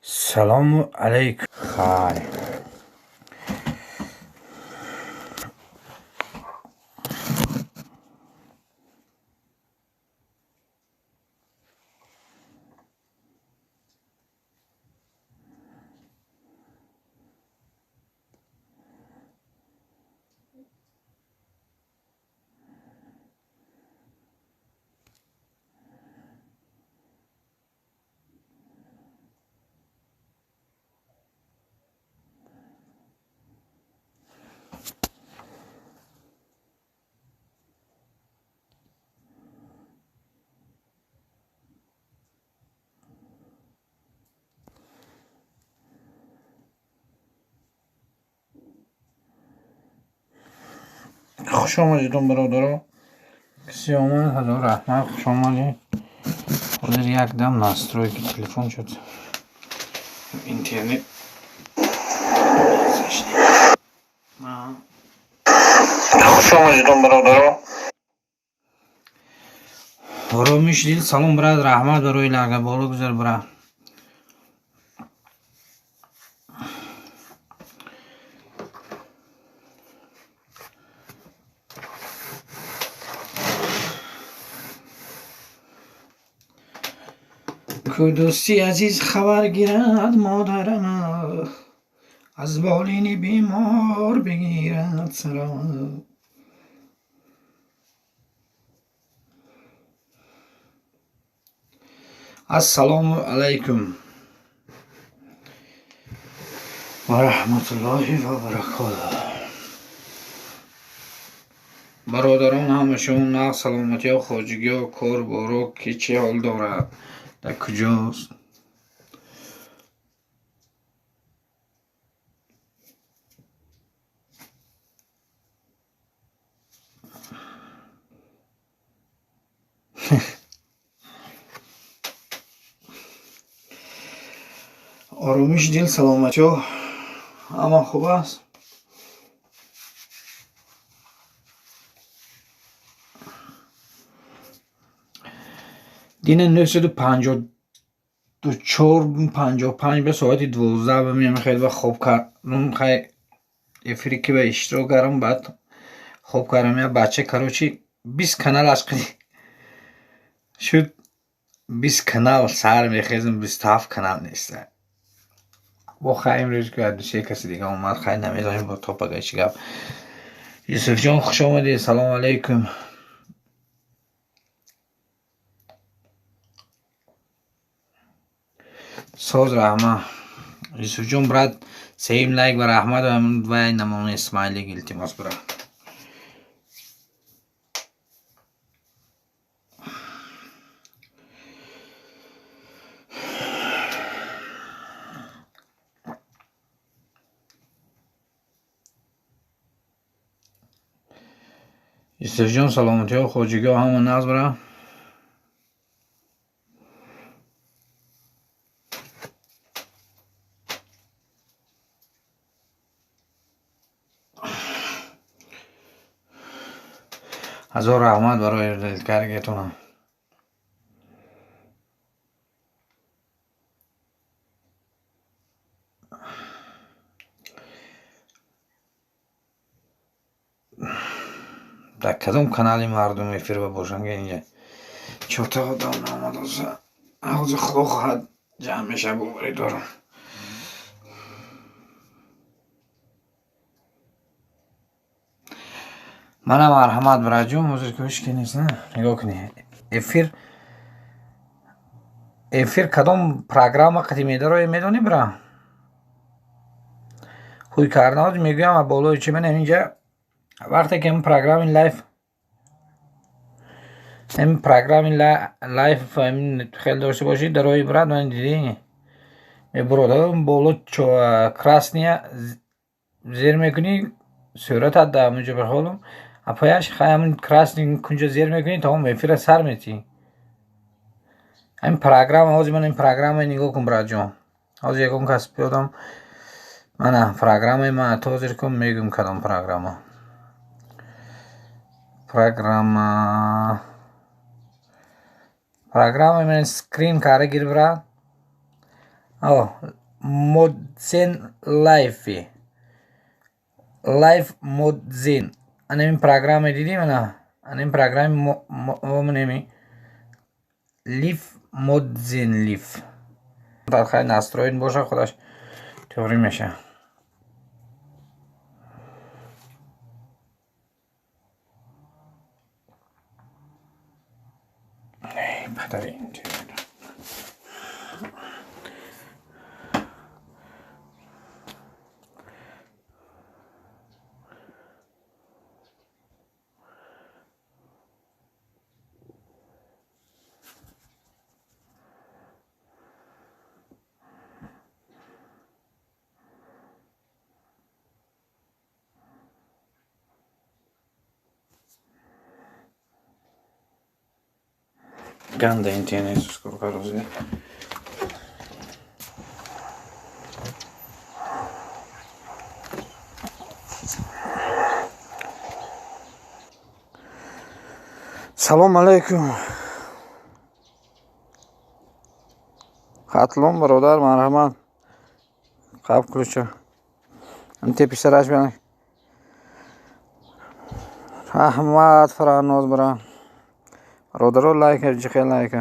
салом алейкум. Хай. خوش آمدید برادران. کسی آمد؟ هزار رحمت. خوش آمدید. خودت یک دم ناستروی که تلفن شد اینترنت خوش آمدید برادران. آرامش دل. سلام برادر. رحمت برای لرگه بالا گذار برا. که دوستی عزیز خبر گیرد مادرم، از بالین بیمار بگیرد سرم. السلام علیکم و رحمت الله و برکاته. برادران همشون نق سلامتی و خواجگی و کار بارو که چه حال دارد، در کجاست؟ آرامش دل، سلامتی و همه خوب است. دین 954 به ساعت 12 به میام خیلی و خوب کردم. خیلی افری که به اشتراک کردم، بعد خوب کردم. یا بچه کروچی 20 کانال عشقی شد. 20 کانال سر میخیزم، 27 کانال نیسته. با خیلی امروز که دوسته کسی دیگه اومد، خیلی نمیدانیم با تا پگه چی گفت. یوسف جان خوش آمدید. سلام علیکم. ساز رحمه یوسف جان برات سیم لایک و رحمت و همون و نمونه اسمایلی گلتی ماست برا. یوسف جان سلامتی و خواجگی و همون ناز برا. هزار رحمت برای دلکرگتونم. در کدام کانالی مردم افیر و باشن که اینجا چوته آدم نامد از خدا خواهد جمع میشه ببری دارم. منم مرحمت برای جون موزر که بشکی نیست. نه نگاه کنی افیر کدام پروگرام قدیمی داره میدونی برا خوی کارناد میگویم بالای چی من اینجا وقتی که این پروگرام لایف خیلی داشته باشید در روی برد من دیدی میبروده بالا کراسنیه زیر میکنی صورت هد در اونجا برخالم اپایش خیلی کراسنی کنجا زیر میکنی تا هم میفیره سر میتی. این پروگرام آزی من این پروگرام نگاه کن برای جان آزی یکم کس بیادم من پروگرام من توضیح کن میگم کدام پروگرام من سکرین کاره گیر برای آه مدزن لایفی لایف مدزن انا این پروگرام دیدیم نه انا این پروگرام نمی لیف مدزن لیف تا خیلی نستروین باشه خودش توری میشه بهترین grande tiene sus corcaros, салом алейкум хатлом бародар марҳамат қаб кулуча анте писараш биян раҳмат фараноз бара бародаро лайка ҷихе лайка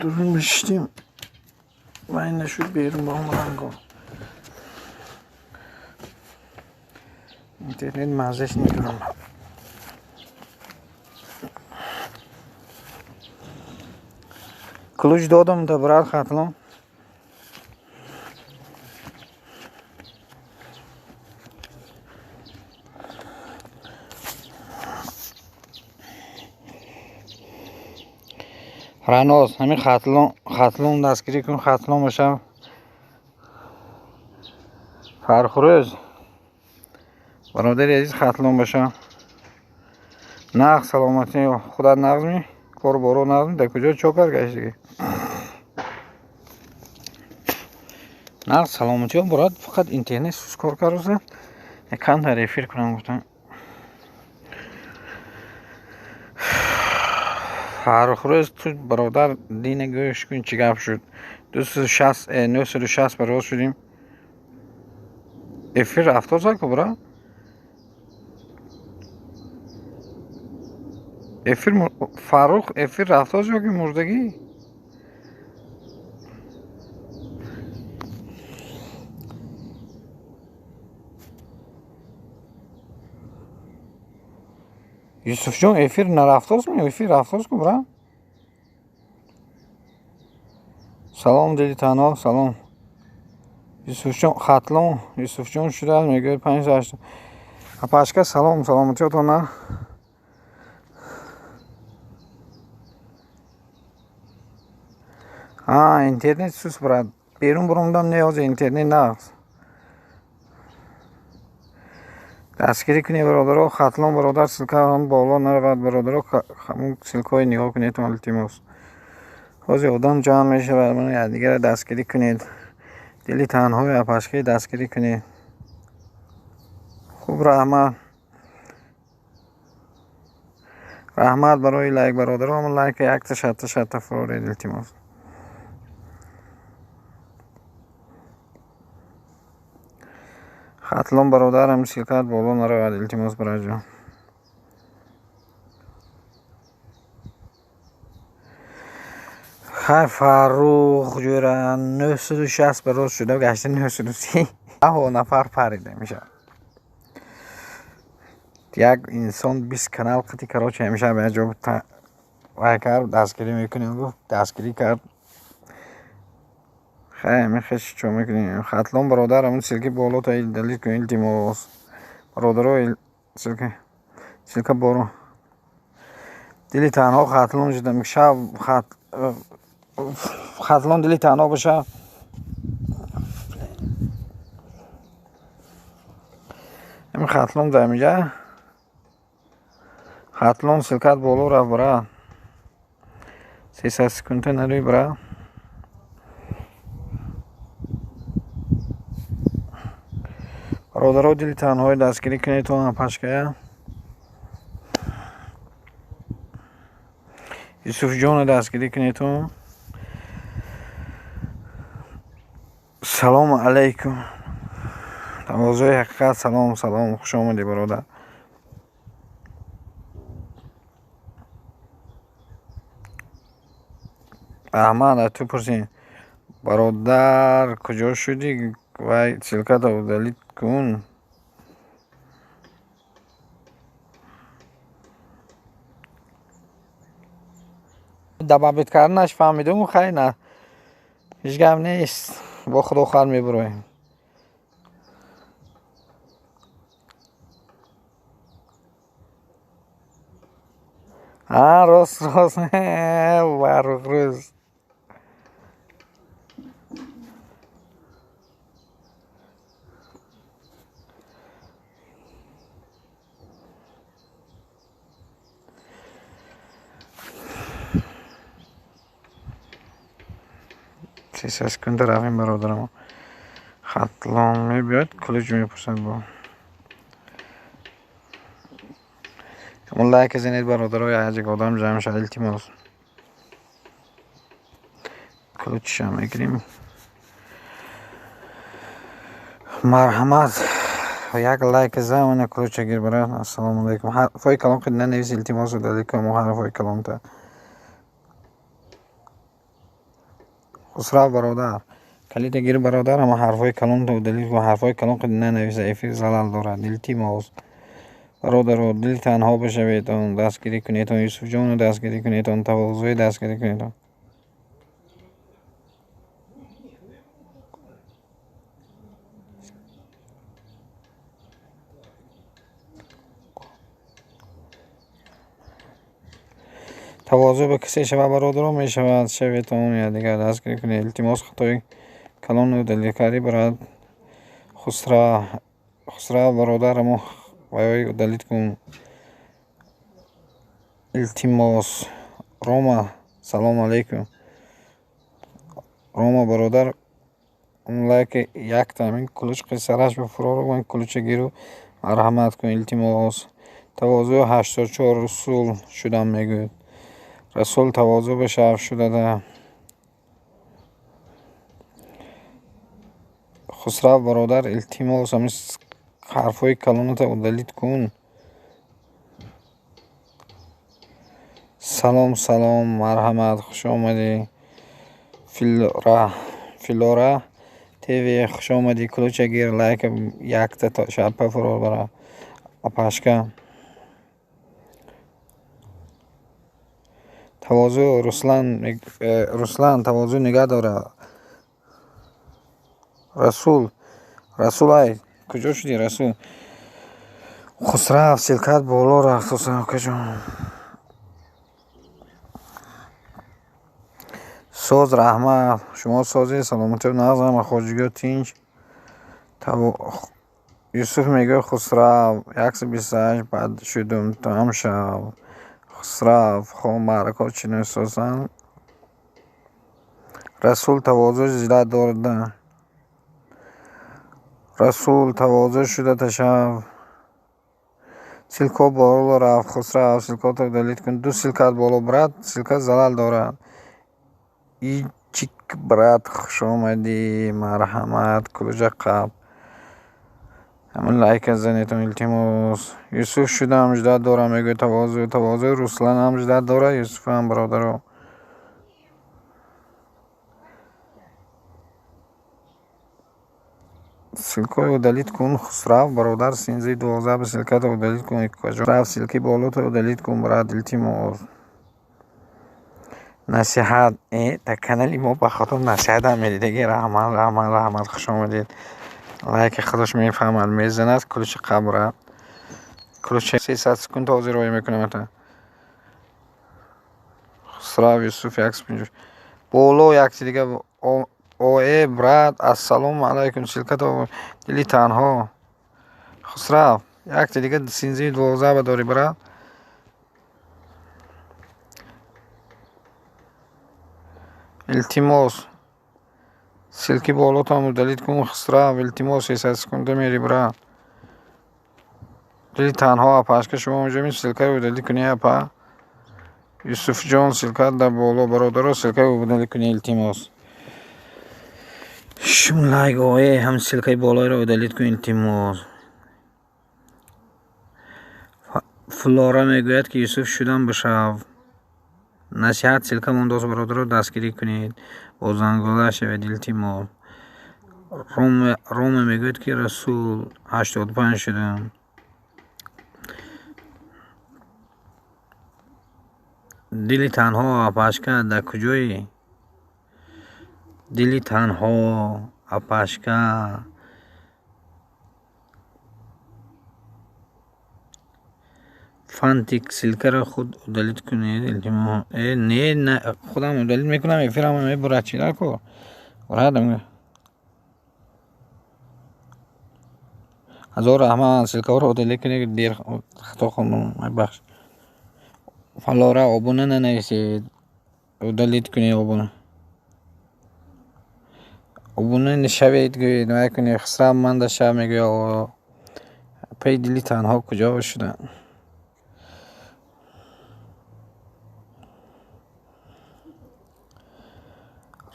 дурун бишитим вай нашуд берун ба омранго интернет мазаш недурам ключ додам да брат хатлом раноз ҳамин хатлон дастгирӣ кун хатлон бошам фархурӯз бародари азиз хатлон бошам нағз саломатӣ худат нағзми кору боро нағзми дар куҷо чокар гаштиги нағз саломатиё брат фақат интернет сус кор карда якам дар эфир кунам гуфтам фархурӯз ту бародар дина гӯш кун чӣ гап шуд 960 бароз шудим эфир рафтор заку бра эфир фарух эфир рафтор ёки мурдагӣ юсуфҷон эфир нарафтозми эфир рафтозку бра салом дили танҳо салом юсуфҷон хатлон юсуфҷон шудааст мегӯяд 5 апашка салом саломатиётона интернет сус брат берун буромдам неёзе интернет нағз дастгирӣ кунед бародаро хатлон бародар силка ҳам боло наравад бародаро ҳамун силкаҳои нигоҳ кунедтон илтимос ҳозир одам ҷамъ мешавад ман якдигарро дастгирӣ кунед дили танҳои апашкаи дастгирӣ кунед хуб раҳмат барои лайк бародаро ҳамон лайка якта шатта фуроред илтимос хатлон бародарам силкаат боло наравад илтимос браҷон хай фаррух ҷӯра 960 бароз шуда гашта 930 нафар парида мешавад як инсон 20 канал қити карочи ҳамеша ба як ҷо вай кард дастгирӣ мекунем гуфт дастгирӣ кард хай хеш чо мекунем хатлон бародар ҳамун силки боло та далил кун илтимос бародаро силка боро дили танҳо хатлон шудам шав хатлон дили танҳо боша ҳамин хатлон замиҷа хатлон силкат боло рафт бара 300 секунда нарӯй бара برادرها دل تنهای دستگیری کنید تو پشکه یوسف جان دستگیری کنید تو. سلام علیکم. تواضع حقیقت. سلام سلام، خوش آمدی برادر. احمد تو پرسین برادر کجا شدی وای سلکت رو دلیت کن. دبابت کردنش فهمیدم خیلی نه هیچ گم نیست، با خدا خر میبرویم. راست راست برق روز سیسه کنده رویم برادرم. خطلان میبید کلوچ میپرسد با اون لایک زنید برادرای عجیق آدم جمع شد التماس کلوچ هم میگیریم. مرحمت یک لایک زمانه کلوچ گیر براد. السلام علیکم. فای کلام خود ننویس التماس و دلیل کنم و فای کلام تا خسرو برادر کلید گیر برادر اما حرفای کلام تو دلیل و حرفای کلام خود ننویس ایفی زلال دارد. التماس برادر دل تنها بشوید اون دستگیری کنید اون یوسف جان دستگیری کنید اون تواضع دستگیری کنید اون تواضع به کسی شما برادر می شود شوید اون یا دیگر دستگیری کنید. التماس خطای کلام و دلیل براد خسرو برادر ما وای دلیل کن. التماس روما سلام علیکم. روما برادر اون لایک یک تامین کلوچ قصرش به فرار و کلوچ گیرو مرحمت کن. التماس تواضع 84 رسول شدم میگوید. رسول تواضع به شرف شده ده. خسرو برادر التماس همین حرفای کلانت رو دلیل کن. سلام سلام مرحمت خوش آمدی. فیلورا تیوی خوش آمدی. کلوچ گیر لایک یک تا شب فرار برا اپاشکا. تواضع رسلان تواضع نگاه داره. رسول ای کجا شدی رسول؟ خسرو سلکت بالا رفت کجا ساز رحمت شما سازی سلامتی و نظم خواجگی تینج یوسف میگه خسرو 128 بعد شدم تا هم شب خسرو خواه معرکات چی نسازن. رسول تواضع زیده دارده. رسول تواضع شده تا شب سلکا بالا رفت. خسرو سلکات رو دلیل کن. دو سلکت بالا برد سلکت زلال دارد. ای چیک برد خوش آمدی مرحمت کلوچ قبل همون لایک زنیتون. التماس یوسف شده هم جدد داره میگه تواضع رسلان هم جدد داره. یوسف هم برادر رو سلکای رو دلیل کن. خسرو برادر سینزی 12 به سلکت رو دلیل کن. کجا رفت سلکی بالا تو دلیل کن براد. التماس نصیحت در کانال ما به خاطر نصیحت هم میدید دیگه. رحمت خوش آمدید. لایک خودش میفهمد میزند کلوچ قبره کلوچ 300 سکون تازه روی میکنه متا خسرو یوسف 150 بالا یک دیگه او ای براد السلام علیکم شرکت دلی تنها خسرو یک دیگه سینزی 12 داری براد. التماس سلکی بالا تا دلیل کن. خسرو التماس 300 سکونده میری براد. دلی تنها اپاش که شما اونجا می سلکه و دلی کنی اپا یوسف جان سلکه در بالا برادر سلکه و دلی کنی التماس شم لایگوه هم سلکه بالای رو دلیت کنی التماس فلورا میگوید که یوسف شدن بشو نصیحت سلکه منداز برادر رو دستگیری کنید با زنگوله شوید التماس روم میگوید که رسول 85 شدن دلی تنها اپاشکا در کجایی دلی تنها اپاشکا فانتیک سلکه را خود دلیت کنید نه خودم دلیت میکنم افرام برای چی نکو برادم هزار رحمت سلکه را دلیت کنید دیر خطا خونم بخش فلورا آبونه ننویسید دلیت کنید آبونه نشوید گوید نکنید خسرم من در شب میگوید پی دلی تنها کجا شدن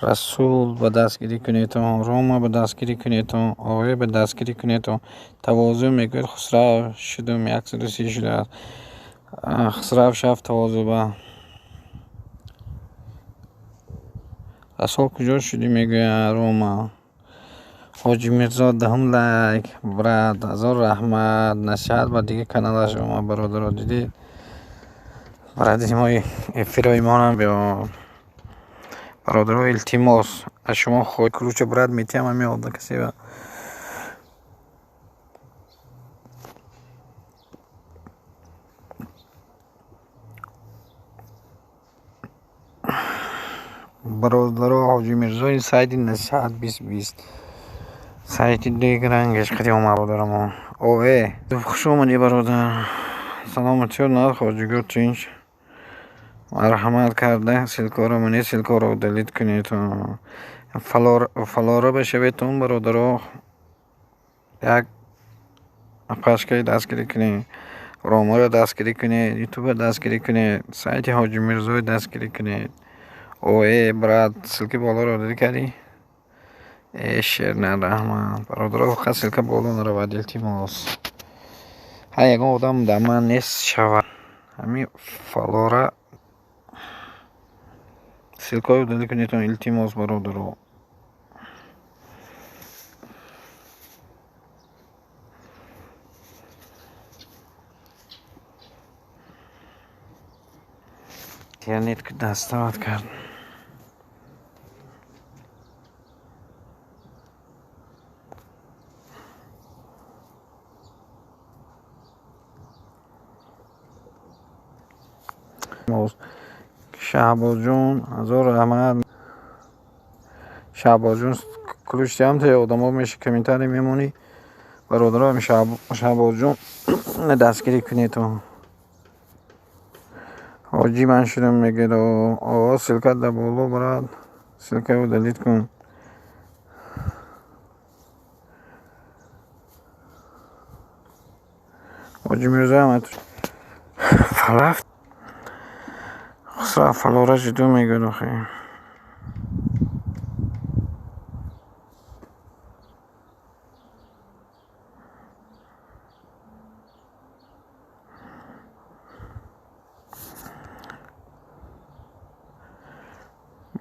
رسول به دستگیری کنید روما به دستگیری کنید آقای به دستگیری کنید تواضع میگوید خسرو شدم 130 شده است خسرو شفت تواضع به رسول کجا شدی میگوید روما حاجی میرزا دهم لایک براد هزار رحمت نشد و دیگه کانال شما برادر رو دیدید برای ما افرای ما هم بیا برادر التماس از شما خود کلوچ براد میتیم هم میاد کسی با برادر حاجی میرزا سایت نشد 2020 سایت دیگه رنگش خیلی اومد برادرمو اوه خوش اومدی برادر سلامتی و نه خواهی گفتینش مرحمت کرده سلکا رو منی سلکا رو دلیت کنید فلورا بشویتون برادر یک پشکای دستگیری کنید روما رو دستگیری کنید یوتیوب دستگیری کنید سایت حاجی میرزا دستگیری کنید اوه براد سلکی بالا رو دلی کردی شیر نه رحمت برادر خواست سلکه بالا نرو و التماس ها یکم آدم در من نیست شود همین فلورا سلکه رو دلی کنید التماس برادر یعنی که دستاوت کرد شهباز جون هزار رحمت شهباز جون کلوشتی هم تا آدم ها میشه کمیتری میمونی برادر هم شهباز جون دستگیری کنی تو حاجی من شدم میگه آقا سلکت در بالا براد سلکه رو دلیت کن حاجی میرزا هم فلفت خسرو فلورا جدو میگه خیلی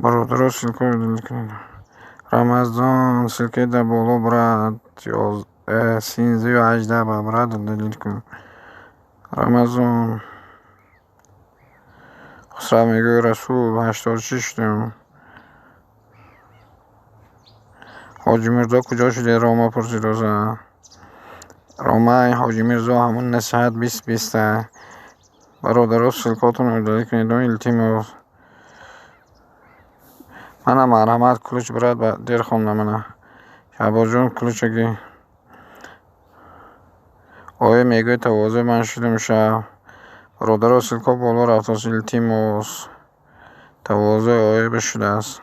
برادر سلکه رو دلیت کنید رمضان سلکه در بالا براد 13 و 18 براد دلیت کن رمضان خسرو میگه رسول 86 شدم حاجی میرزا کجا شده روما پرسید روزا روما حاجی میرزا همون نصیحت 20 برادر سلکاتون رو دلیت کنید التماس منم مرحمت کلوچ براد دیر خوندم منم شهباز جون کلوچگی آقای میگه تواضع من شدم شب برادر سلکا بالا رفت از التماس تواضع آقای بشده است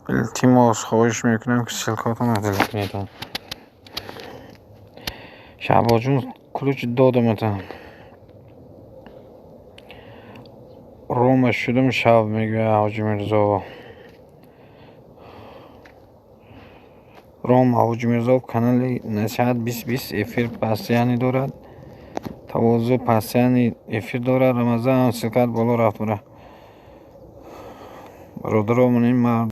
التماس خواهش میکنم که سلکاتون رو دلیت کنید. شعبان جون کلوچ دادم روم شدم شب میگه حاجی میرزا روم حاجی میرزا کانال نصیحت 2020 افیر پاسیانی دارد. تواضع پاسیانی افیر دارد. رمضان سلکت بالا رفت بره. برادرامون این من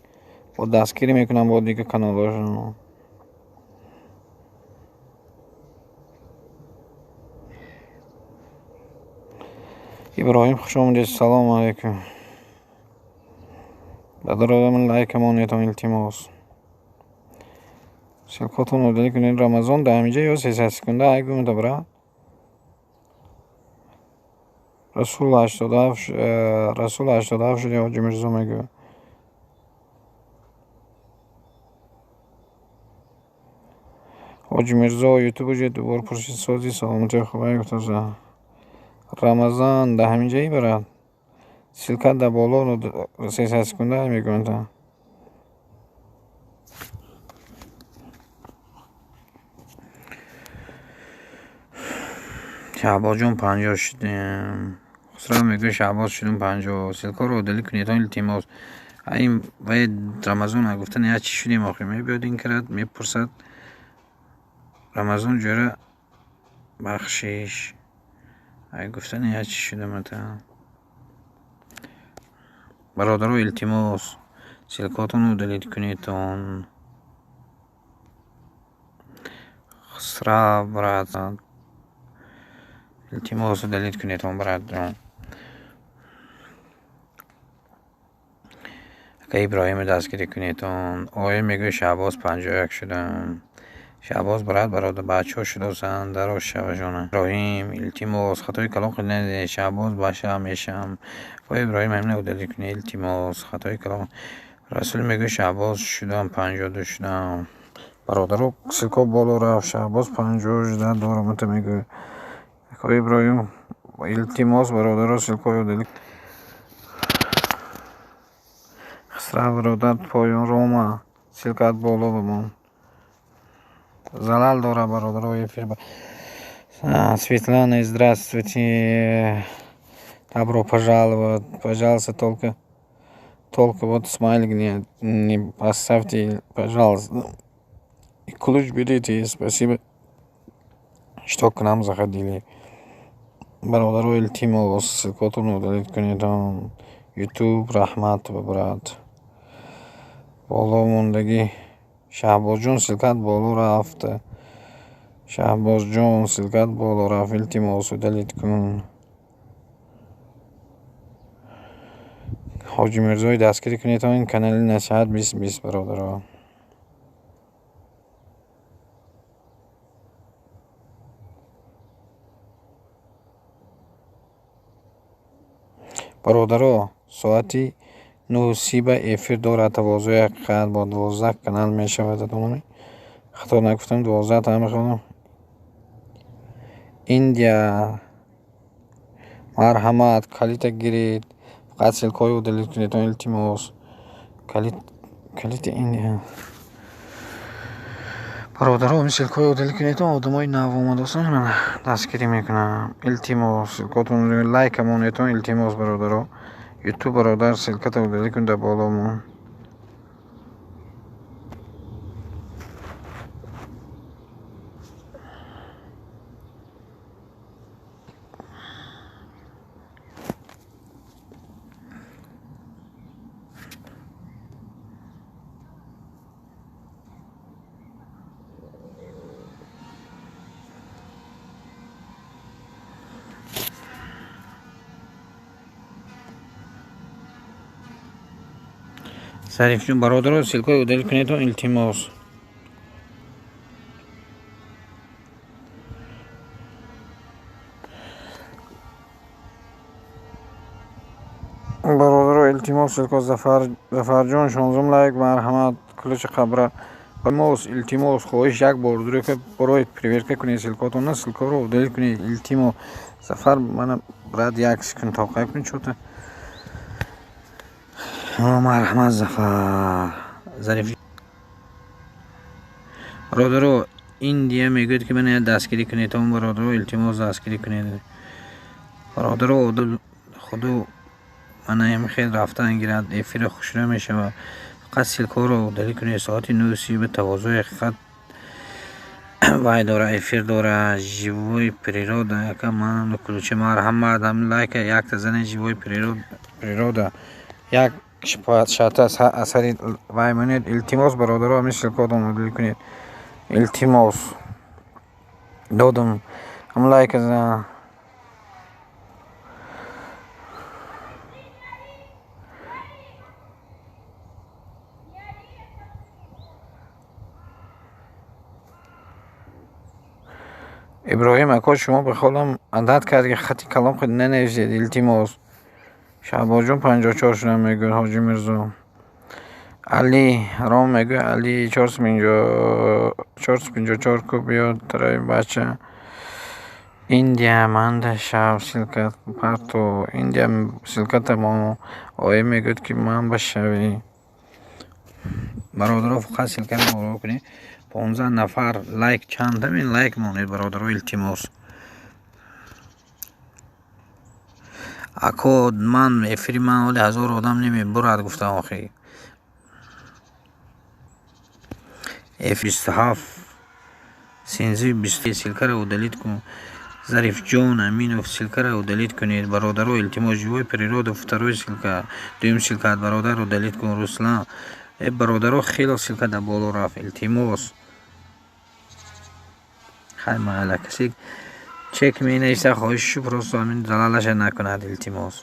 با دستگیری میکنم با دیگه کانالاشون. ابراهیم خوش آمدید. سلام علیکم. برادرامون لایک مونیتون التماس سلکاتون رو دلیت کنید. رمضان در همینجا یا 300 سکنده اگه میده برد. رسول 87 شده حاجی میرزا میگه. حاجی میرزا یوتیوب جه دوبار پرشید سازی سلامتی خوبه گفتازه. رمضان در همین جایی برد. سلکت در بالا رو 300 سکنده میگونده. شعبان جون 50 شدیم. خسرو میگه شعبان شدیم 50. سلکا رو دلیت کنید التماس. این باید رمضان گفتن یا چی شدیم آخه میبیاد این کرد میپرسد رمضان جوره بخشیش ای گفتن یا چی شده متا. برادرو التماس سلکاتون رو دلیت کنید. خسرو برادر التماس رو دلیت کنید برادر. که ابراهیم دستگیری کنید. آقای میگه شعباز 51 شدم. شعباز برادر بچه ها شده سن در و شبشونه. ابراهیم التماس خطای کلام خیلی نده. شعباز باشه میشم و ابراهیم همین رو دلیت کنید التماس خطای کلام. رسول میگه شعباز شدم 52 شدم. برادر رو سلکا بالا رفت. شعباز 50 شده دارم میگه که ابراهیم التماس برادر رو سلکا رو دلیت. خسرو برادر پایان روما سلکت بالا بمون. زلال дора برادر ефир. Светлана, здравствуйте. Добро пожаловать. Пожалуйста, только вот смайлик не поставьте, пожалуйста. И ключ берите. Спасибо, что к нам заходили. برادر التماس سلکاتون رو دلیت کنید. یوتیوب رحمت و برات بالا موندگی. شعبان جون سلکت بالا رفته. شعبان جون سلکت بالا رفت. التماس رو دلیت کن. حاجی میرزای دستگیری کنید تا این کانال نصیحت 2020 برادر. برادر ساعتی 9:30 به افیر دارد. تواضع حقیقت با 12 کانال می شود. خطا نگفتم 12 تا میخونم. ایندیا مرحمت کلیت گیرید. فقط سلکای رو دلیت کنید تا التماس کلیت ایندیا. برادر ها سلکای رو دلیت کنید تا آدمای نو آمده هستن من دستگیری میکنم. التماس سلکاتون رو لایک مونید تا التماس برادر ها. یوتیوب برادر سلکت رو دلیت کنید بالا مون. شریف جون برادر رو سلکای رو دلیت کنید تا التماس. برادر التماس سلکا زفر جان 16 لایک مرحمت کلش خبره. التماس خواهش یک بار دوره که برای پریورک کنید سلکاتون سلکا رو دلیت کنید. التماس زفر من برات یک سکن توقع کنید شده. مرحمت زفر ظریف برادرو ایندیا میگوید که من دستگیری کنید تا اون برادرو التماس دستگیری کنید برادرو خودو من هم خیلی رفتن گیرد افیر خوش نمیشه و فقط سیلکا رو دلی کنید ساعتی 9:30 به تواضع خط وای داره افیر داره جیوی پریرودا که من کلوچه مار هم هم لایک یک تا زن جیوی پریرودا یک شات اثری وای منید التماس برادرو مثل کدوم دلی کنید التماس دادم هم لایک از ابراهیم اکا شما به خودم عادت کرد که خطی کلام خود ننویسید التماس شعبان جون 54 شدم میگه حاجی مرزا علی رام میگه علی 454 کو بیاد ترای بچه ایندیا مند شب سلکت پرتو ایندیا سلکت ما آیه میگه که من بشوی برادر فقط سلکت ما رو کنی 15 نفر لایک چند همین لایک مونید برادر التماس اکو من افری من ولی 1000 آدم نمی براد گفتم آخی اف 27 سینزی 20 سلکه رو دلیت کن ظریف جون امین سلکه رو دلیت کنید برادر التماس جوی پریرود فتروی سلکه دویم سلکه برادر رو دلیت کن رسلا برادر خیلی سلکه در بالا رفت التماس خیلی محله کسی چک می نیسته خواهش شو پروست همین دلالش نکند التماس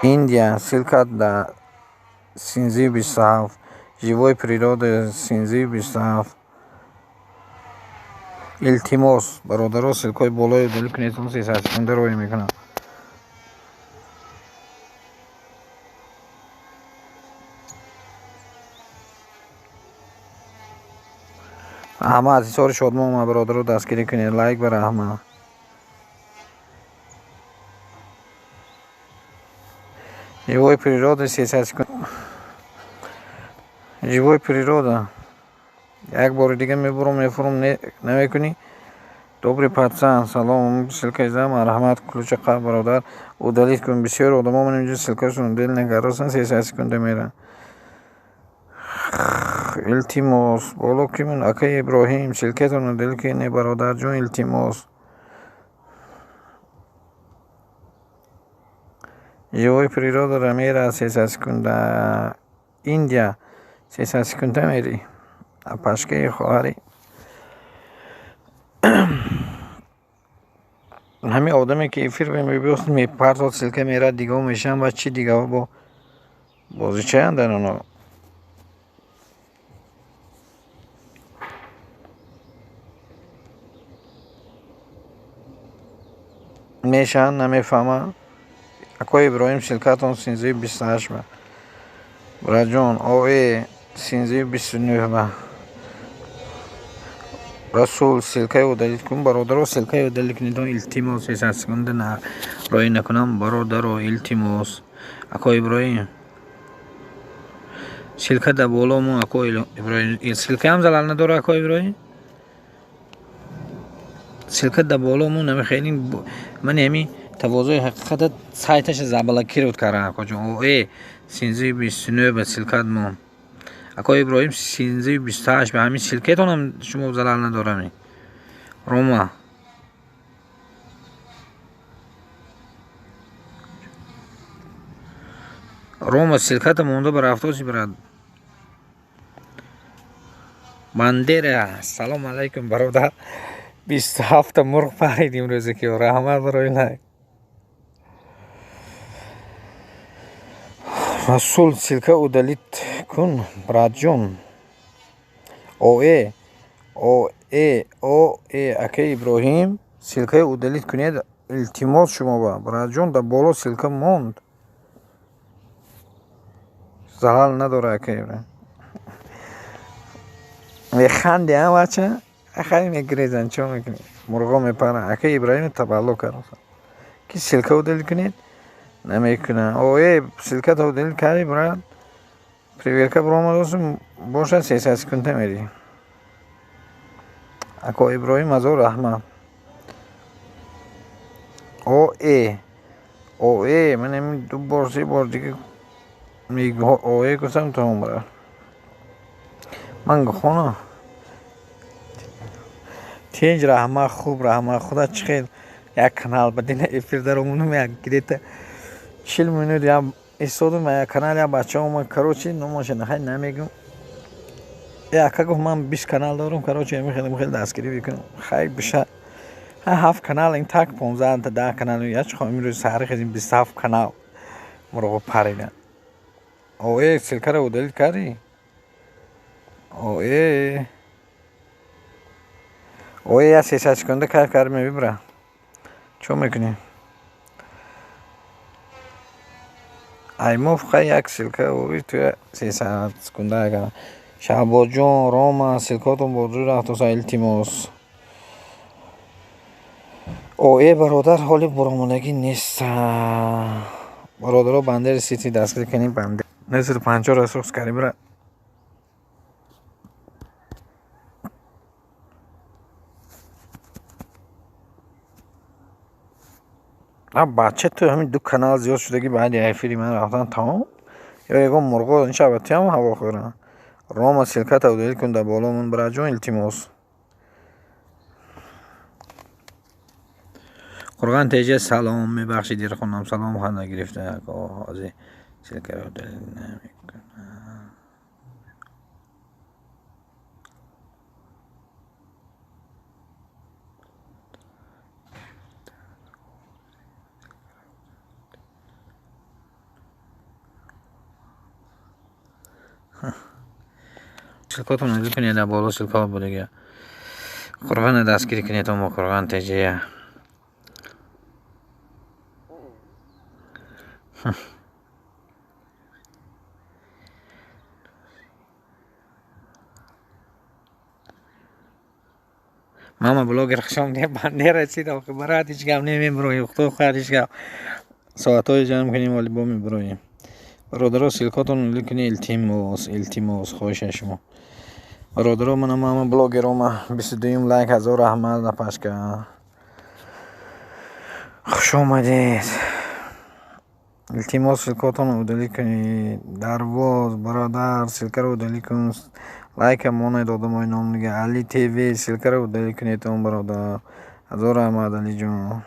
ایندیا سلکت در سینزی 27 جیوی پریرود سینزی 27 التماس برادر سلکای بالای دل کنید اون 300 سکنده روی میکنم احمد سار شادمان ما برادر رو دستگیری کنید لایک بر احمد جیوی پریرود 300 سکنده جیوی پریرود یک بار دیگه میفرم نمیکنی добрый пацан салом силкай за марҳамат кулуча қаб бародар удалит кун бисёр одамон ман инҷо силкашон дил нагаросан 30 секунда мера илтимос боло ки ман акай иброҳим силкатон дил кини бародарҷон илтимос живой природа мера 30 секунда индия 30 секунда мери пашкаи хоҳари همه آدمی که افیر میبیست میپرد سلکه میره دیگه میشن و چی دیگه با بازی چه هندن اونا میشن نمیفهمه اکوی ابراهیم سلکتون سینزی 28 با براجون آوی سینزی 29 با رسول سلکه و دلیت کن برادر و سلکه و دلیت کنیدون التماس 300 سکنده نه رای نکنم برادر و التماس اکو ابراهیم سلکه در بالا مون اکو ابراهیم سلکه هم زلال نداره اکو ابراهیم سلکه در بالا مون نمی خیلی من همی تواضع حقیقت سایتش زبالکی رو کردن اکو جون اوه سینزی 29 به سلکه مون اکو ابراهیم سینزی 28 به همین سلکتون هم شما زلال ندارم روما روما سلکت مونده بر افتاسی برد بندره سلام علیکم برادر 27 مرغ پریدیم روزی که رحمت برای لایک رسول سلکه او دلیت کن براد جون اوه اکه ابراهیم سلکه او دلیت کنید التماس شما با براد جون در بالا سلکه موند زلال نداره اکه ابراهیم میخندی هم بچه خیلی میگریزن چون میکنی مرغا میپرن اکه ابراهیم تبالو کرد کی سلکه دل کنید نمیکنه. اوه سلکه تو دل کاری برات پریورکا برام دوستم باشه 300 سکند میری. اکو ابراهیم از رحمت. اوه من همین دو بار دیگه میگه اوه گفتم تو عمره من خونه تیج رحمت خوب رحمت خدا چخیر یک کانال بدین افیر درمونم یک گریت 40 minut یا استودم یک کانال یا بچه هم کروچی نماشه نخیر نمیگم یا که گفت من 20 کانال دارم کروچی میخوام خیلی دستگیری بکنم خیلی بشه 7 کانال این تک 15 تا 10 کانال یا چه خواهیم روز سهری خیزیم 27 کانال مرغو پریدن. اوه سلکه رو دلیل کردی؟ اوه یا 300 سکنده کار میبره چون میکنی؟ ای موفقه یک سلکه اوه توی 300 سکنده اگر شعبا جون روما سلکاتون بودرو رفت و التیماس. اوه برادر حالی برامونگی نیست برادر رو بنده سیتی دستگیر کنی بنده نزد 50 رسوخ کاری بره. بچه تو همین دو کانال زیاد شدگی بعد ایفیری من رفتن تمام یا یکم مرغا این شبتی هم هوا خورن روما سلکت او دلیل کن در بالا من برای جون التیماس قرغان تیجه سلام میبخشی دیر خونم سلام خواهد نگرفته که آزی سلکه رو دلیل نمیکنه. سلکاتون رو دلیل کنید در بالا سلکات بودگه قرغان دستگیری کنید و ما قرغان تیجه ماما بلوگر خشم دیگه بنده رسید و برات هیچ گم نمیبرویم تو خواهدش گم ساعتهای جمع کنیم ولی با میبرویم برادرها سلکاتون رو کنی التیماس خواهش شما برادرها من ماما بلوگرام 22 لایک 1000 رحمت نپاش که خوش آمدید. التیماس سلکاتون رو دلی کنی درواز برادر سلکه رو دلی کن لایک مونه دادم های نام دیگه علی تیوی سلکه رو دلی کنید تون برادر 1000 رحمت علی جون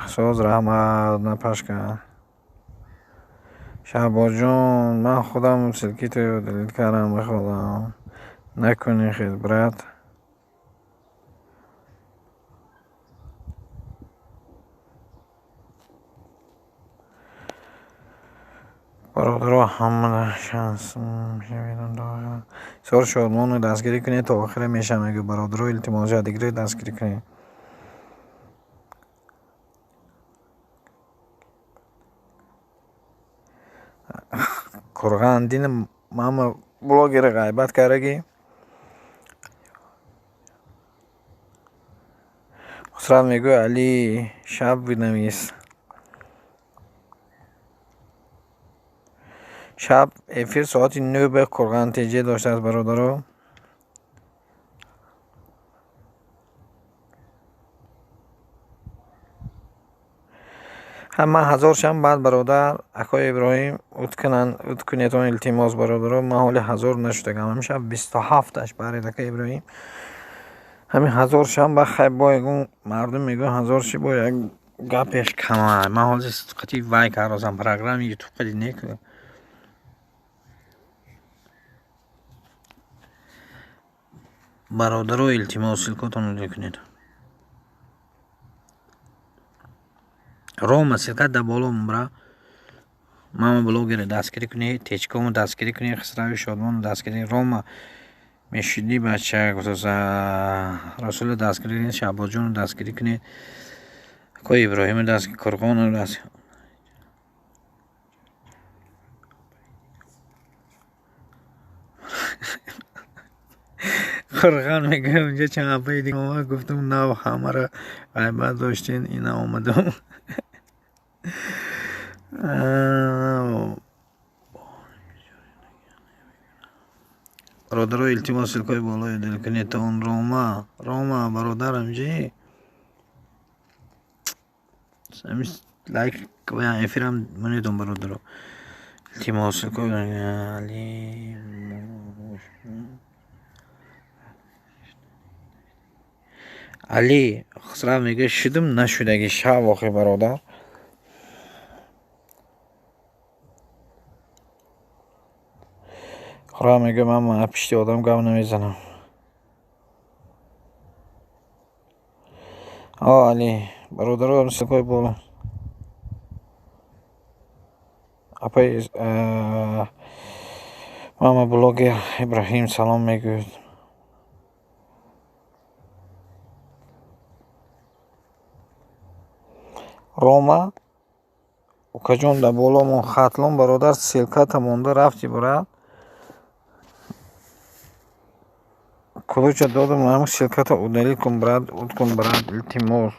ساز رحمت نپاش که شعبا جون من خودم سلکی تو دلیل کردم بخوادم نکنی خیلی برات برادرها همه شانس سار شادمان رو دستگیری کنید تا آخر میشم اگه برادرها التماس دیگری دستگیری کنید قرغان دین ماما بلوگر غیبت کرده خسرت میگوی علی شب بنویس شب افیر ساعت 9 به قرغان تیجه داشته است برادرها همه 1000 شم بعد برادر اکای ابراهیم ات کنیتون التیماس برادرها من حالی 1000 نشده همیشه 27 برای اکای ابراهیم همین 1000 شم با خیلی با مردم میگن 1000 شی با یک گپش کمه من حالی قطعی وای کارازم پروگرام یوتیوب قدی نیکنه برادر رو التیماس سلکاتون رو کنید روما سلکت در بالا مبرا ماما بلوگر دستگیری کنید تیچکوم دستگیری کنید خسروی شادمان دستگیری روما میشدی بچه رسول دستگیری کنید شعبا جون دستگیری کنید کوی ابراهیم دستگیری قرغان رو دستگیری خرخان میگه اونجا چند پای دیگه اومد گفتم نه همه را غیبت داشتین اینا اومدم. برادر التماس سلکای بالای دل کنید تا اون روما برادرم جی سمیس لایک کویا افرام منیدم برادر التماس سلکای علی خسرا میگه شدم نشدگی شواخی برادر خرا میگه من پشتی آدم گام نمیزنم. علی برادرم سلکای بالا اپای ماما بلوگر ابراهیم سلام میگوید. روما کجون در بالامون خطلون برادر سلکت مونده رفتی برد کلوچ دادم همه سلکت اودلی کن برد اود کن برد التماس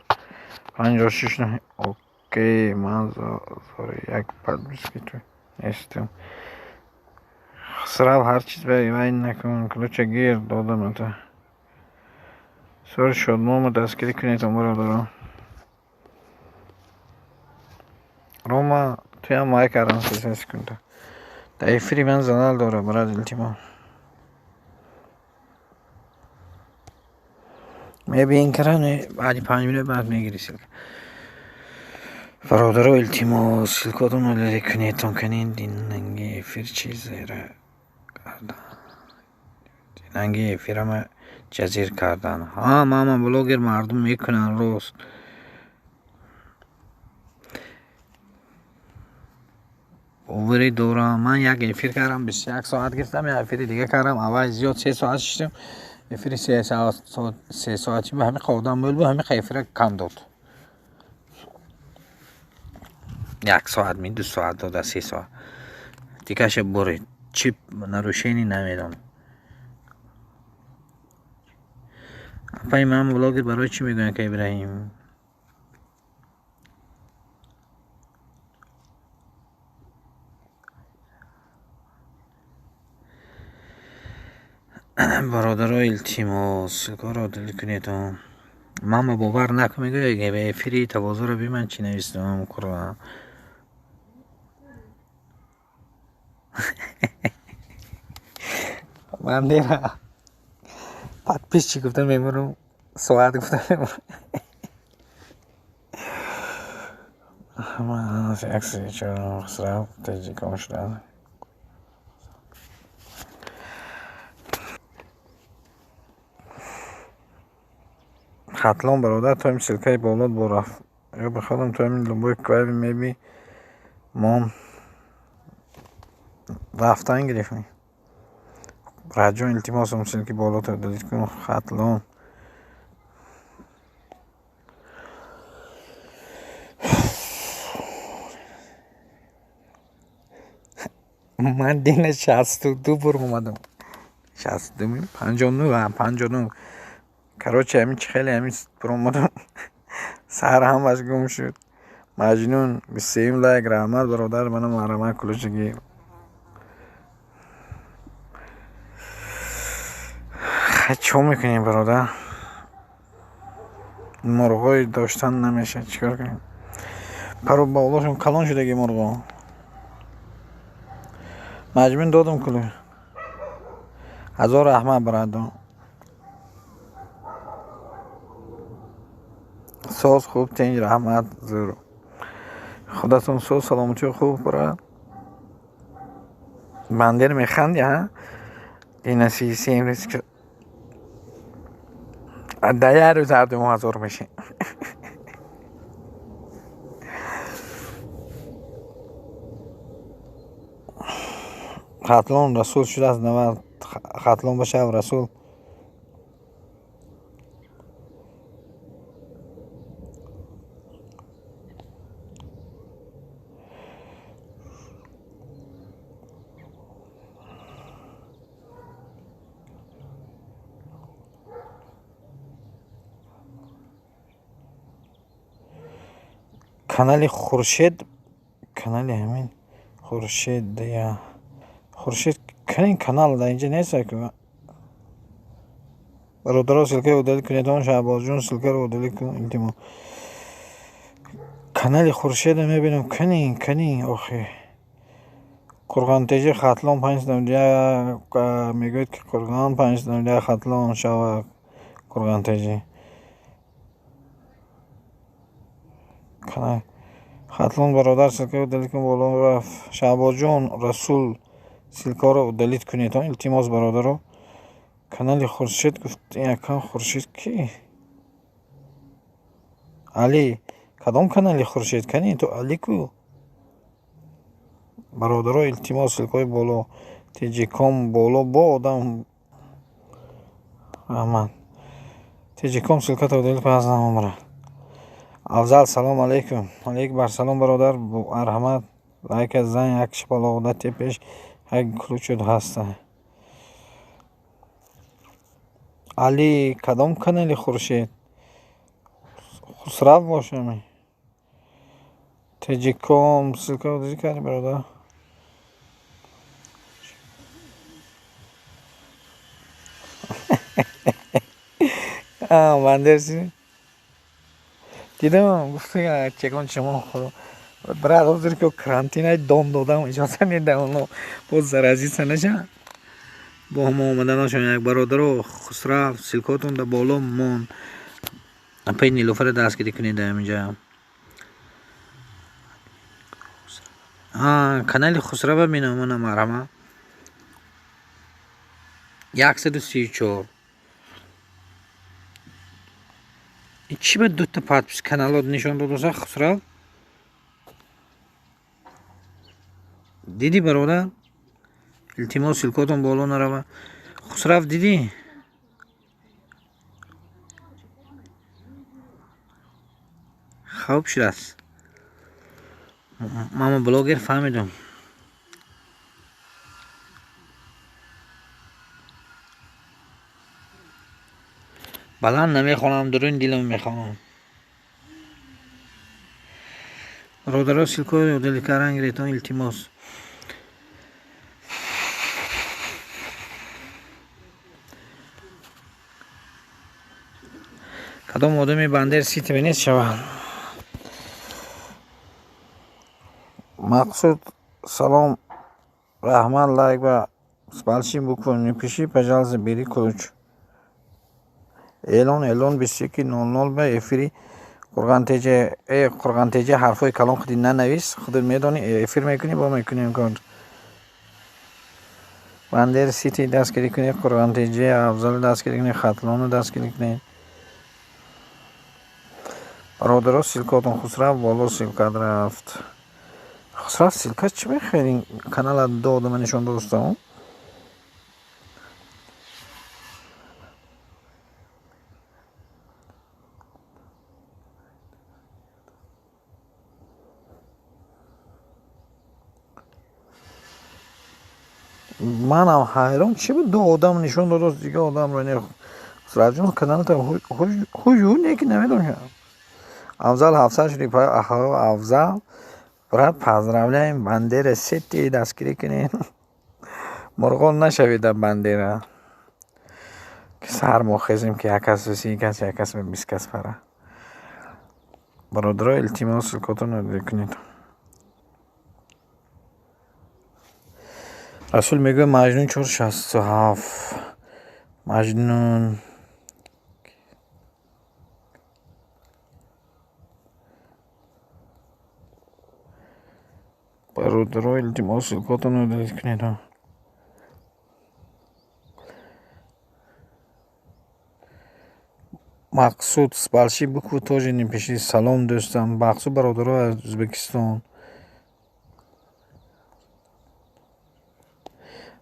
56 نه اوکی من زاره یک پد بسکیت نیستم خسرال هر چیز به این نکن کلوچ گیر دادم تا سر شد ماما دستگیری کنید امور دارم. روما توی هم مای کردم سیسنس کنده دایفری من زنال داره برد التماس میبین کرانه بعدی 5 minut بعد میگیری سلک برادر التماس سلکاتون رو لیلی کنید تون کنین دیننگی فیر چیزی را کردن دیننگی فیرم جزیر کردن ها ماما بلوگر مردم میکنن روست اووری دوران من یک افیر کردم 21 ساعت گرفتم یک افیر دیگه کردم اول زیاد 3 ساعت شدم افیر 3 ساعتی به همین خوردم بود همین افیر کم داد 1 ساعت می 2 ساعت داد 3 ساعت دیگه برید چیپ نروشینی نمیدم. اپای من بلاگر برای چی میگن که ابراهیم برادر التماس کار دل کنید ماما باور نکن میگه به فری تواضع رو بی من چی نوشتم قرآن من دیره بعد پیش چی گفتن میمونم ساعت گفتن میمونم من از اکسی چرا خسرم تجی کام شدن خطلان برادر تو هم سلکه بالات برفت یا بخوادم تو همین لنبای کویبی میبی ما رفتن گرفتیم راجع التماس هم سلکی بالات رو دلیت کنم خطلان من دین 62 بر اومدم 62 59 کراچه همین خیلی همین بر اومدم سر هم از گم شد مجنون 23 لایک رحمت برادر منم مرمه کلوچگی چون میکنیم برادر مرغای داشتن نمیشه چیکار کنیم پرو باولاشون کلان شدگی مرغا مجموع دادم کلو 1000 احمد برادر ساز خوب تنج رحمت زورو خداتون سو سلامتی خوب براد بندر میخندی ها این نسیسی امروز که ده روز هر 2000 میشه خطلون رسول شده از 90 خطلون باشه و رسول канали Хуршед, канали ҳамин Хуршед я Хуршед канин канал дар инҷа нест ки бародаро силкаи удалӣ кунед. Шаҳбозҷон силкаро удалӣ кун. Илтимос канали Хуршедро мебинам. Канин охи Қурғонтежи хатлон 591 мегӯяд ки Қурғон 591 хатлон шавак Қурғонтежи хатлон бародар силкаи удалӣ кун. болон рафт. Шаҳбозҷон Расул силкаро удалӣ кунед. Илтимос бародаро канали Хуршед гуфт. Якан Хуршед ки Али кадом канали Хуршед канин ту Али ку бародаро. Илтимос силкаи боло теҷиком боло бо одам раҳмат теҷиком силката удалӣ кун. аз намомра Афзал салом алейкум. алейк бар салом бародар. марҳамат лайка зан як шипалоғдати пеш як ключуд ҳаста. Али кадом канали Хуршед хусрав бошами теҷиком силка удалӣ кардӣ бародар. бандерси дидам гуфта чекон шумо брат ҳозир ки карантинаи дом додам иҷоза медам боз заразиса наша бо ҳама омаданашон. як бародаро хусрав силкотон да боло мон апай нилуфара дастгирӣ кунед ҳаминҷа. канали хусрава меномона марҳама 134 чӣ ба дута подпис каналот нишон додаса хусрав диди бародар. илтимос силкотон боло нарава. хусрав диди хаб шудааст. мама блогер фаҳмидам. баланд намехонам дурун дилам мехонам. бародаро силкои удалӣ кардан гиред. илтимос кадом одами бандер сити бинест шавад. мақсуд салом раҳмат лайк ба с большим буквами напиши пожалуйста бери ключ. эълон 21:00 ба эфири Қурғонтежи ҳарфҳои калон худи нанавис. худат медонӣ эфир мекунӣ бо мекунем кор. бандер сити дастгирӣ кунед. Қурғонтежи афзал дастгирӣ кунед. хатлону дастгирӣ кунед. бародаро силкотон хусрав боло силкат рафт. хусрав силка чӣ мехоҳед канала додама нишон додастам. манам ҳайрон чӣ ба ду одам нишон додааст дигар одамро не хусравҷон каналта ҳуҷу неки намедонам. афзал 700 афзал брат поздравляем бандера сети дастгирӣ кунед. мурғон нашавед дар бандера ки сармохезем ки як кас 30 кас як кас 20 кас пара. бародаро илтимос силкотон удалӣ кунед. расул мегӯяд маҷнун 467 маҷнун бародаро илтимос силкотон удалӣ кунед. мақсуд с большой буквы тоже напиши. салом дӯстам. мақсуд бародаро аз Ӯзбекистон.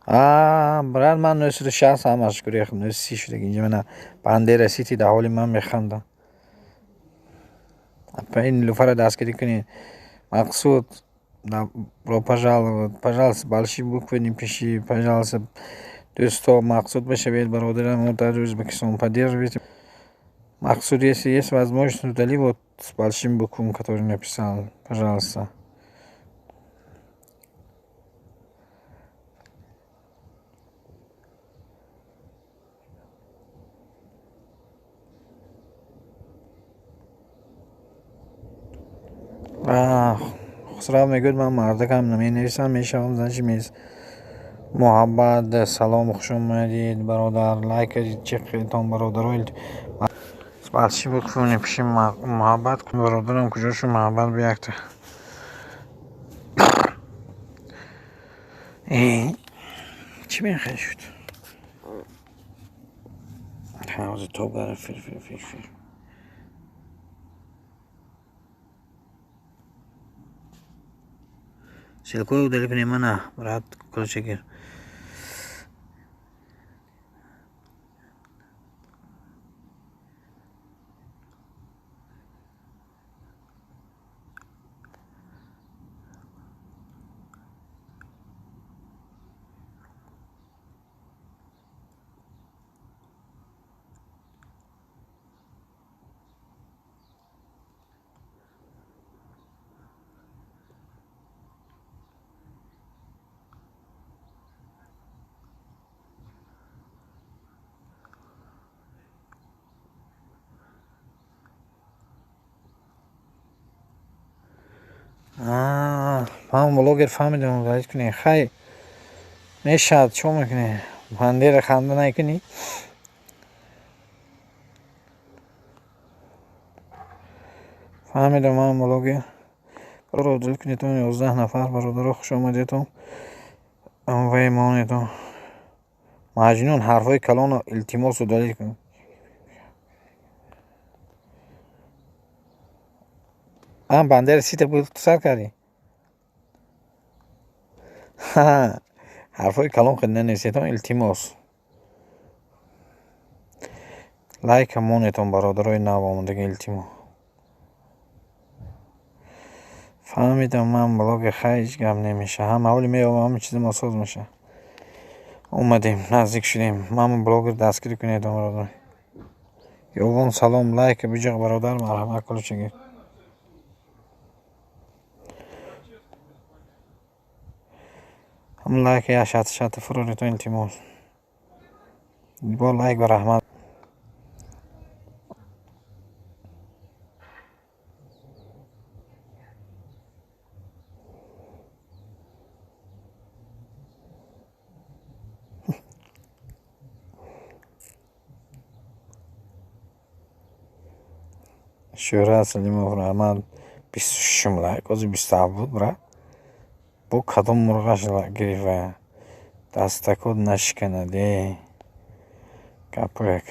брат ман 960 ҳамаш шукр 930 шуда инҷа мана бандера сити дар ҳоли ман механдам. апаи нилуфара дастгирӣ кунед. мақсуд добро пожаловать. пожалуйста большие буквы напиши. пожалуйста дӯсто мақсуд башавед. бародарам дар Ӯзбекистон поддерживайте. мақсуд если есть возможность удали вот с большим буквом, который написал, пожалуйста. خسرو میگوید من مردکم نمی نویسم میشم زنشی میز محبت سلام خوش اومدید برادر لایک کردید چه خیلیتان برادر بالشی بکنیم پیش محبت کن برادرم کجاشو محبت بیاکته چی میخوای شد حوض تو برای فیل سلکوی دلی کنی منه برات کل شکر من بلاگر فهمیدم ولید کنی خیلی نشد چو میکنی بنده خنده نکنی فهمیدم من بلاگر برو دل کنی تو 11 نفر برادر خوش آمدی تو وی مانی تو مجنون حرفای کلان و التماس رو دلیل کن بنده سیت بود سر کردی حرفای کلام خیلی ننویسید التماس لایک مونتون برادرای نو آمدگی التماس فهمیدم من بلاگ خیلی گم نمیشه هم اولی میام همه چیز مساز میشه اومدیم نزدیک شدیم من بلاگر دستگیری کنید برادر یوون سلام لایک بیجق برادر مرحمت کل چگیر هم لایک یا شت فراری تو التماس با لایک و رحمت شوره سلیم و رحمت 26 لایک از 27 بود برا با کدام مرغش گریفه دستکود نشکنده کپویک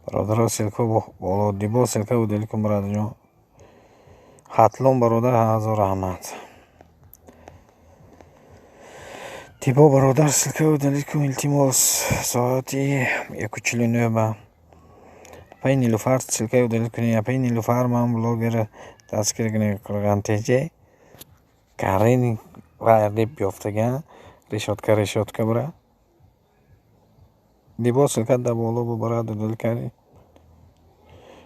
برادر سلکو بالا دیبا سلکو و دلی کن برادر جان حتلون برادر هزار رحمت دیبا برادر سلکو و دلی کن التماس ساعتی 1:49 با پای نیلوفر سلکو و دلی کنی پای نیلوفر من بلاگر دستگیر کنی کرگانتیجه کارین وارد بیافتگان ریشات که برا دیبا سلکت در بالا با برادر دل کردی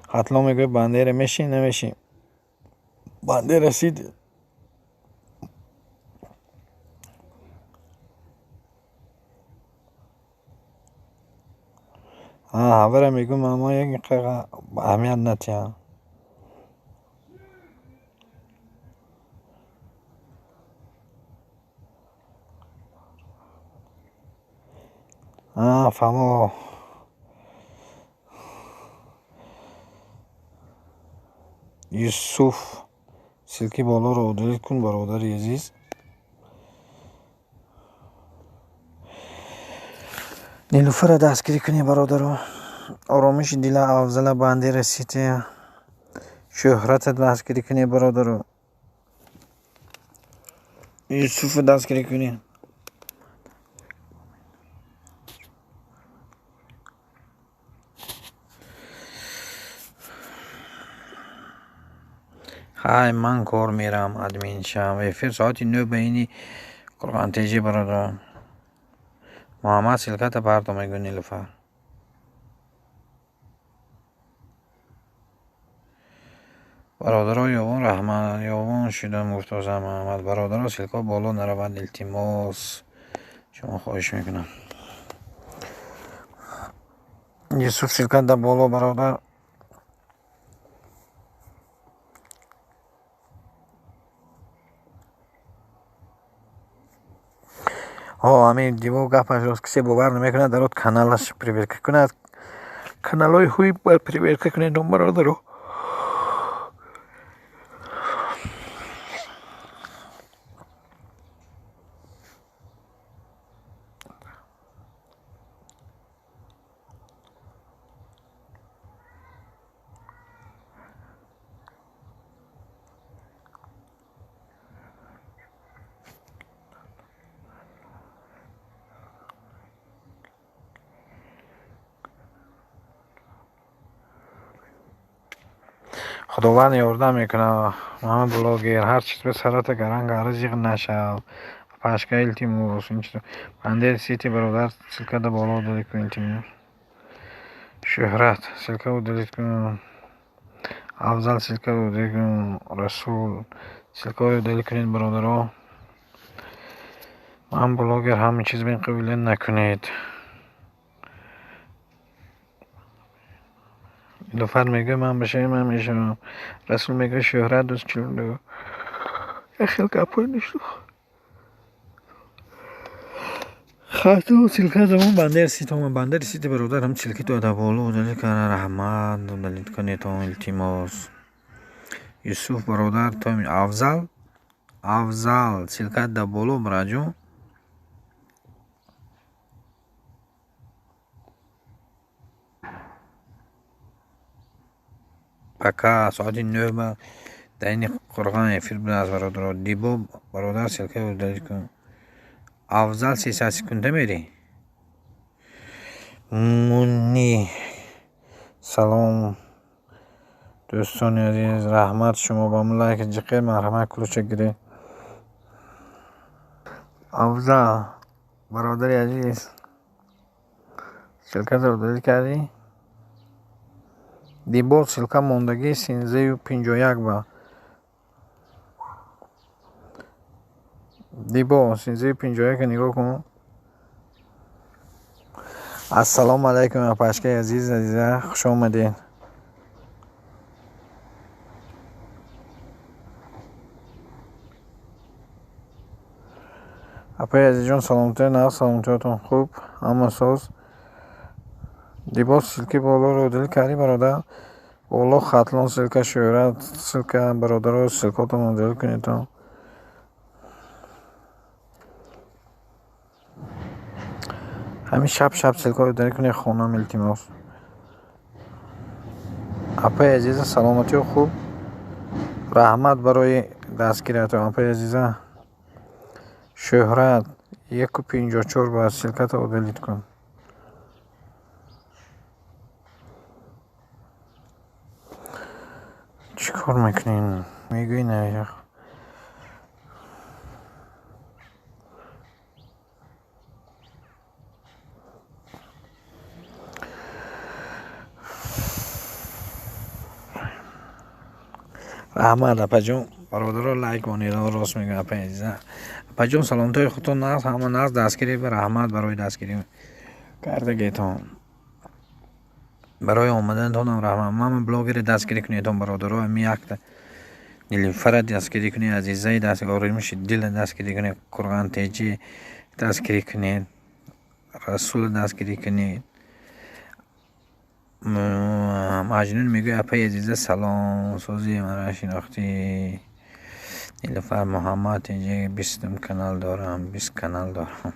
حتلا میگه بنده میشی نمیشی بنده رسید برای میگم ماما یک اهمیت نتیم فهمو یوسف سلکی بالا رو دلیل کن برادر عزیز نیلوفر دستگیری کنی برادر رو آرامش دل افضل بنده رسیده شهرت دستگیری کنی برادر رو یوسف دستگیری کنی های من کار میرم ادمین شم افر ساعتی 9 بینی کرگانتیجه برادر محمد سلکت پرتو میگو نیلوفر бародаро ёвон раҳмат, ёвон шуда муртоза маҳмад. бародаро силко боло наравад, илтимос шумо хоҳиш мекунам. юсуф силка да боло бародар. ҳамин диво гапаш рост. кисе бовар намекунад дарот каналаш проверка кунад. каналҳои хуи бояд проверка кунед бародаро. خداوند یاردم میکنه. من بلاگر هر چیز به سرات گرنگ عرضیق نشو پشکه التیموس این چیز بنده سیتی برادر سلکه دا بالا دادی کن التیموس شهرت سلکه رو دادید کن افضل سلکه رو دادید کن رسول سلکه رو دادید کنید برادر ها. من بلاگر همین چیز به این قبیله نکنید. دفر میگه من بشه من میشم. رسول میگه شهرت دوست چلو خیلی کپوی نیشتو خاطر سلکه زمان بندر سیت هم بندر سیت برادر هم سلکی تو ادبالو دلیل کنه رحمت دلیل کنه تو التیماس یوسف برادر تو افضل سلکه دبالو براجو پکا ساعتی 9 در این قرغان افیر بود از برادر دیبو برادر سلکه رو دلیل کن افضل 300 سکنده میری مونی سلام دوستان عزیز رحمت شما با من لایک جقیر مرحمت کلوچه گیره افضل برادر عزیز سلکه رو دلیل کردی دیبو سلکه موندگی 351 با دیبو 351 نگاه کن. السلام علیکم پشکه عزیزه خوش آمدین. اپای عزیز جان سلامتی نه سلامتیاتون خوب اما ساز دیبا سلکی بالا رو دل کردی برادر بالا خطلان سلکه شهرت سلکه برادر رو سلکاتون رو دل کنید تو همین شب سلکه رو دل کنید خونم التیماس اپای عزیز سلامتی و خوب رحمت برای دستگیرتون اپای عزیزه شهرت 154 با سلکت رو دلیت کن چی کار میکنین میگوی نه رحمت اپا جون برادر رو لایک کنید راست میگه اپا عزیزه اپا جون سلامتای خودتون ناز همه ناز دستگیری به رحمت برای دستگیری کرده گیتون برای آمدن تونم رحمت من بلاگر دستگیری کنیدم برادر رو می اکت نیلوفر دستگیری کنید عزیزه دستگیری میشه دل دستگیری کنید قرآن تیجی دستگیری کنید رسول دستگیری کنید مجنون میگه اپای عزیزه سلام سوزی مرا شناختی نیلوفر محمد اینجا 20 کانال دارم 20 کانال دارم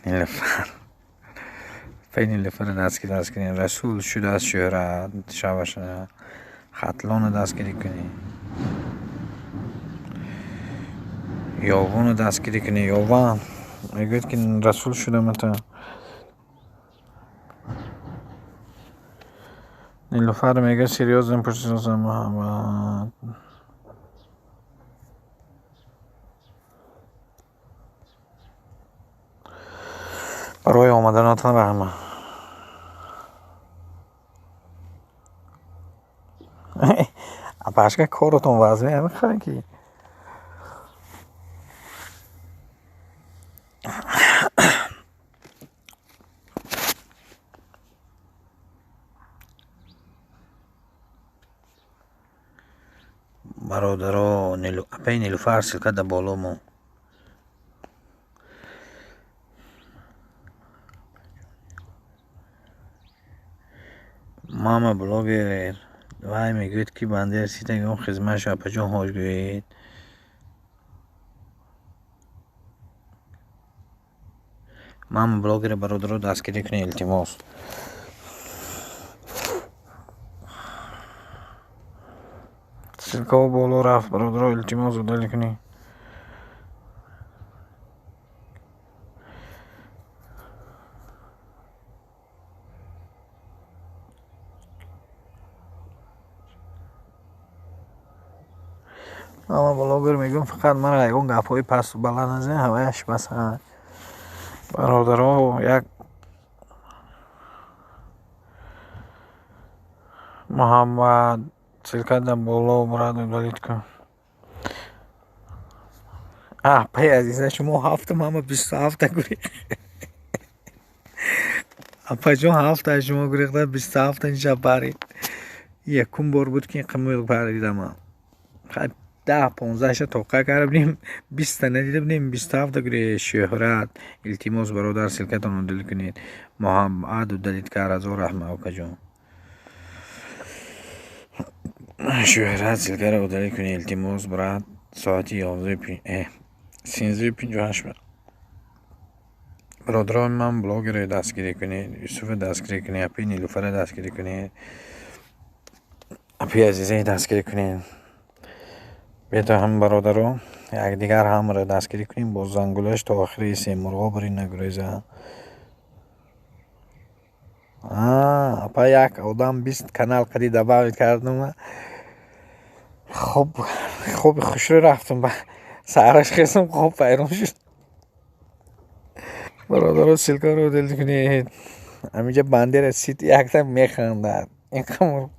نیلوفر پای نیلوفر دستگیری رسول شده از شهرت شوش خطلان دستگیری کنی یاوان دستگیری کنی یاوان میگه که رسول شده متا نیلوفر میگه سریوزم پرسیزم محمد برای آمدناتون رحمت پاشکه کارتون واسه میخوای کی برادرو اپای نیلوفر سلکه در بالامو ماما بلاگر وای میگوید که بنده سیتگم خدمتش اپا جان هاش گوید ماما بلاگر برادرو دستگیری کنی التماس سلکه بالا رفت برادرو التماس رو دلی کنی اما بلاگر میگم فقط من اون گپای پس و بلند از این هوایش بسن برادرها یک محمد سلکت در بالا مراد دلیت کن پای عزیزه شما هفته محمد 27 گوری اپا جون هفته شما گریخته 27 اینجا برید یکم بار بود که قمیل پریدم خیلی 10-15 شا توقع کرده بودیم 20 ندیده بودیم 27 گری شهرت التماس برادر سلکتان رو دل کنید محمد و دلیت کار از او رحمه اوکا جون شهرت سلکه رو دل کنید التماس براد ساعتی 13:58 برادران من بلاگر دستگیری کنید یوسف دستگیری کنید اپی نیلوفر دستگیری کنید اپی عزیزه دستگیری کنید بیتا هم برادرو یک دیگر هم را دستگیری کنیم با زنگولش تا آخری سه مرغا بری نگریزه اپا یک آدم 20 کانال قدی دباوید کردم خوب خوش رو رفتم با سهرش خیستم خوب پیرون شد برادرو سلکه رو دل کنید همینجا بنده رسید یک تا میخندد این کمور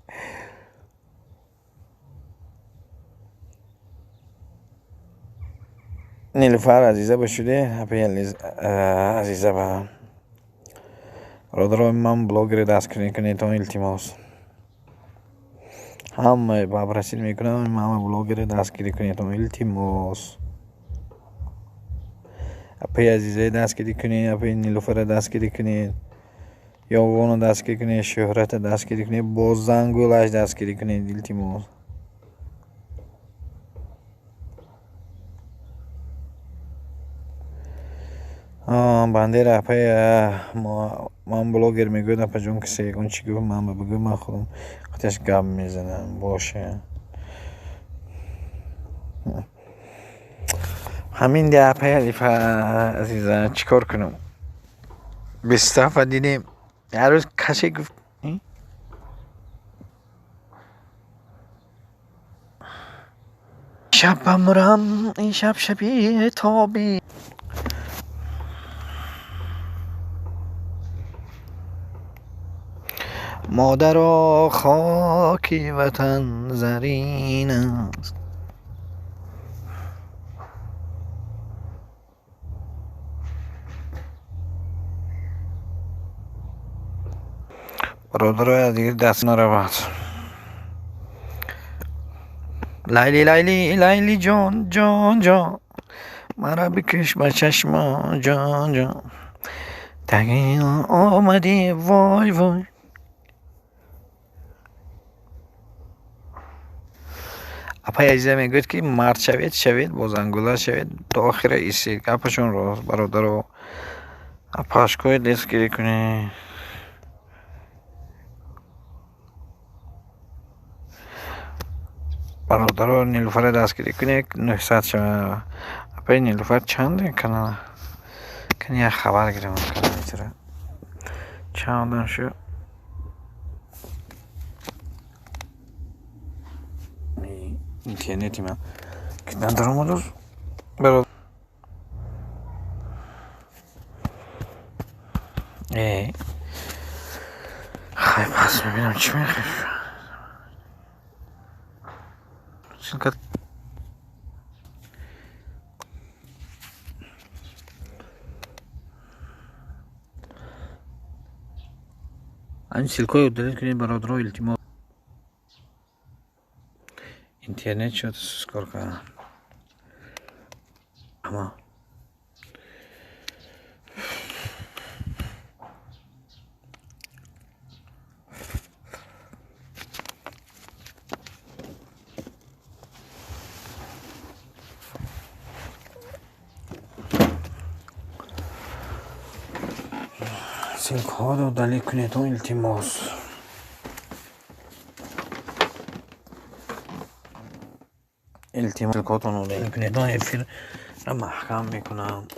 نیلوفر عزیزه باشده اپی عزیزه با برادرو من بلاگر دستگیری کنید تا التماس همه باب رسید میکنم همه بلاگر دستگیری کنید تا التماس اپی عزیزه دستگیری کنید اپی نیلوفر دستگیری کنید یا اونو دستگیری کنید شهرت دستگیری کنید با زنگولش دستگیری کنید التماس بنده را اپی من بلاگر میگوید اپا جون کسی اون چی گفت من بگوید من خودم خودش گم میزنم باشه همین دی اپی عزیزه چیکار کنم 27 دیدیم هر روز کسی گفت شب بمرم این شب شبیه تابی مادر خاکی وطن زرین است برادر دیگه دست نرود لیلی لیلی لیلی جان جان جان مرا بکش با چشما جان جان تگه آمدی وای وای اپای عزیزه میگوید که مرد شوید با زنگوله شوید تا آخر ایسی کپشون رو برادر اپاشکوی دستگیری کنی برادر نیلوفر دستگیری کنی 900 شما اپای نیلوفر چنده کنه کنی یک خبر گیرم کنه چندم شو اینترنتی من که ندارم رو برادر خیلی پس ببینم چی میخواه شرکت این سلکای دلیل کنید برادرها التماس اینترنت شد کار کردن اما سلک ها رو دلیل کنید التماس سلکاتون رو دلیل کنید افیر را محکم میکنم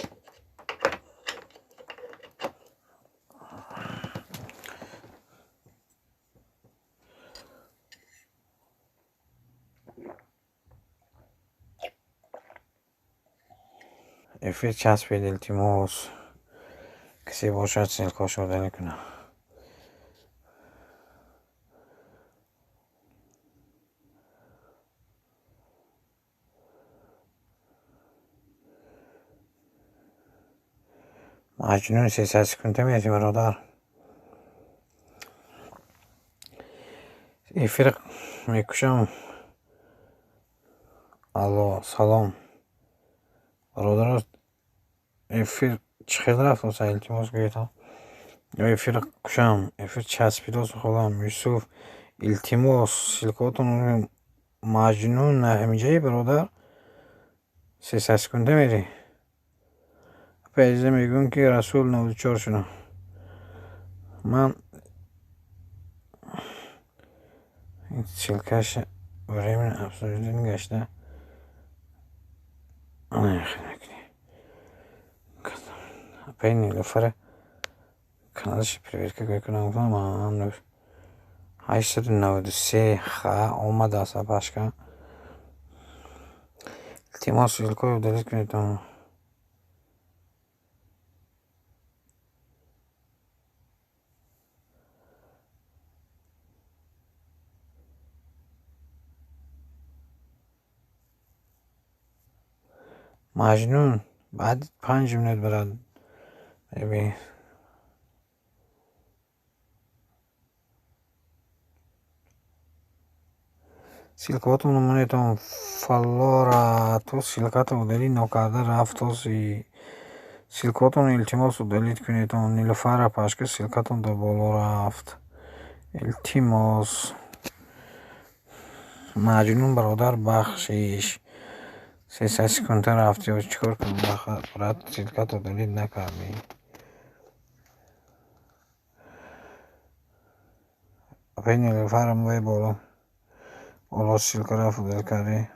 افیر چسبید التماس کسی باشد سلکاش رو دلیل کنم مجنون 300 سکونده میتی برادر افیر میکشم الو سلام برادر افیر چقدر رفت واسه التماس گویتا افیر کشم افیر چسبید واسه خودم یوسف التماس سلکاتون رو مجنون همینجایی برادر 300 سکونده میری پیزه میگون که رسول 94 شدم من این سلکش برای من افزایدن گشته خیلی نکنی پای نیلوفر کانالش پریویر که کنم من 893 اومده از پاشکا التماس سلکای دلیل کنید مجنون بعد 5 منت برد ببین سلکاتون رو منیتون فلورا تو سلکاتو دلیل نکرده رفت تو سلکاتون التماس رو دلیل کنید نیلوفر پاشکه سلکاتون در بالا رفت التماس مجنون برادر بخشش 300 سکونده رفتی و چیکار کنم برات سلکات رو دلیل نکردی اپی نیلوفرم بای بالا سلکا رفت دلیل کردی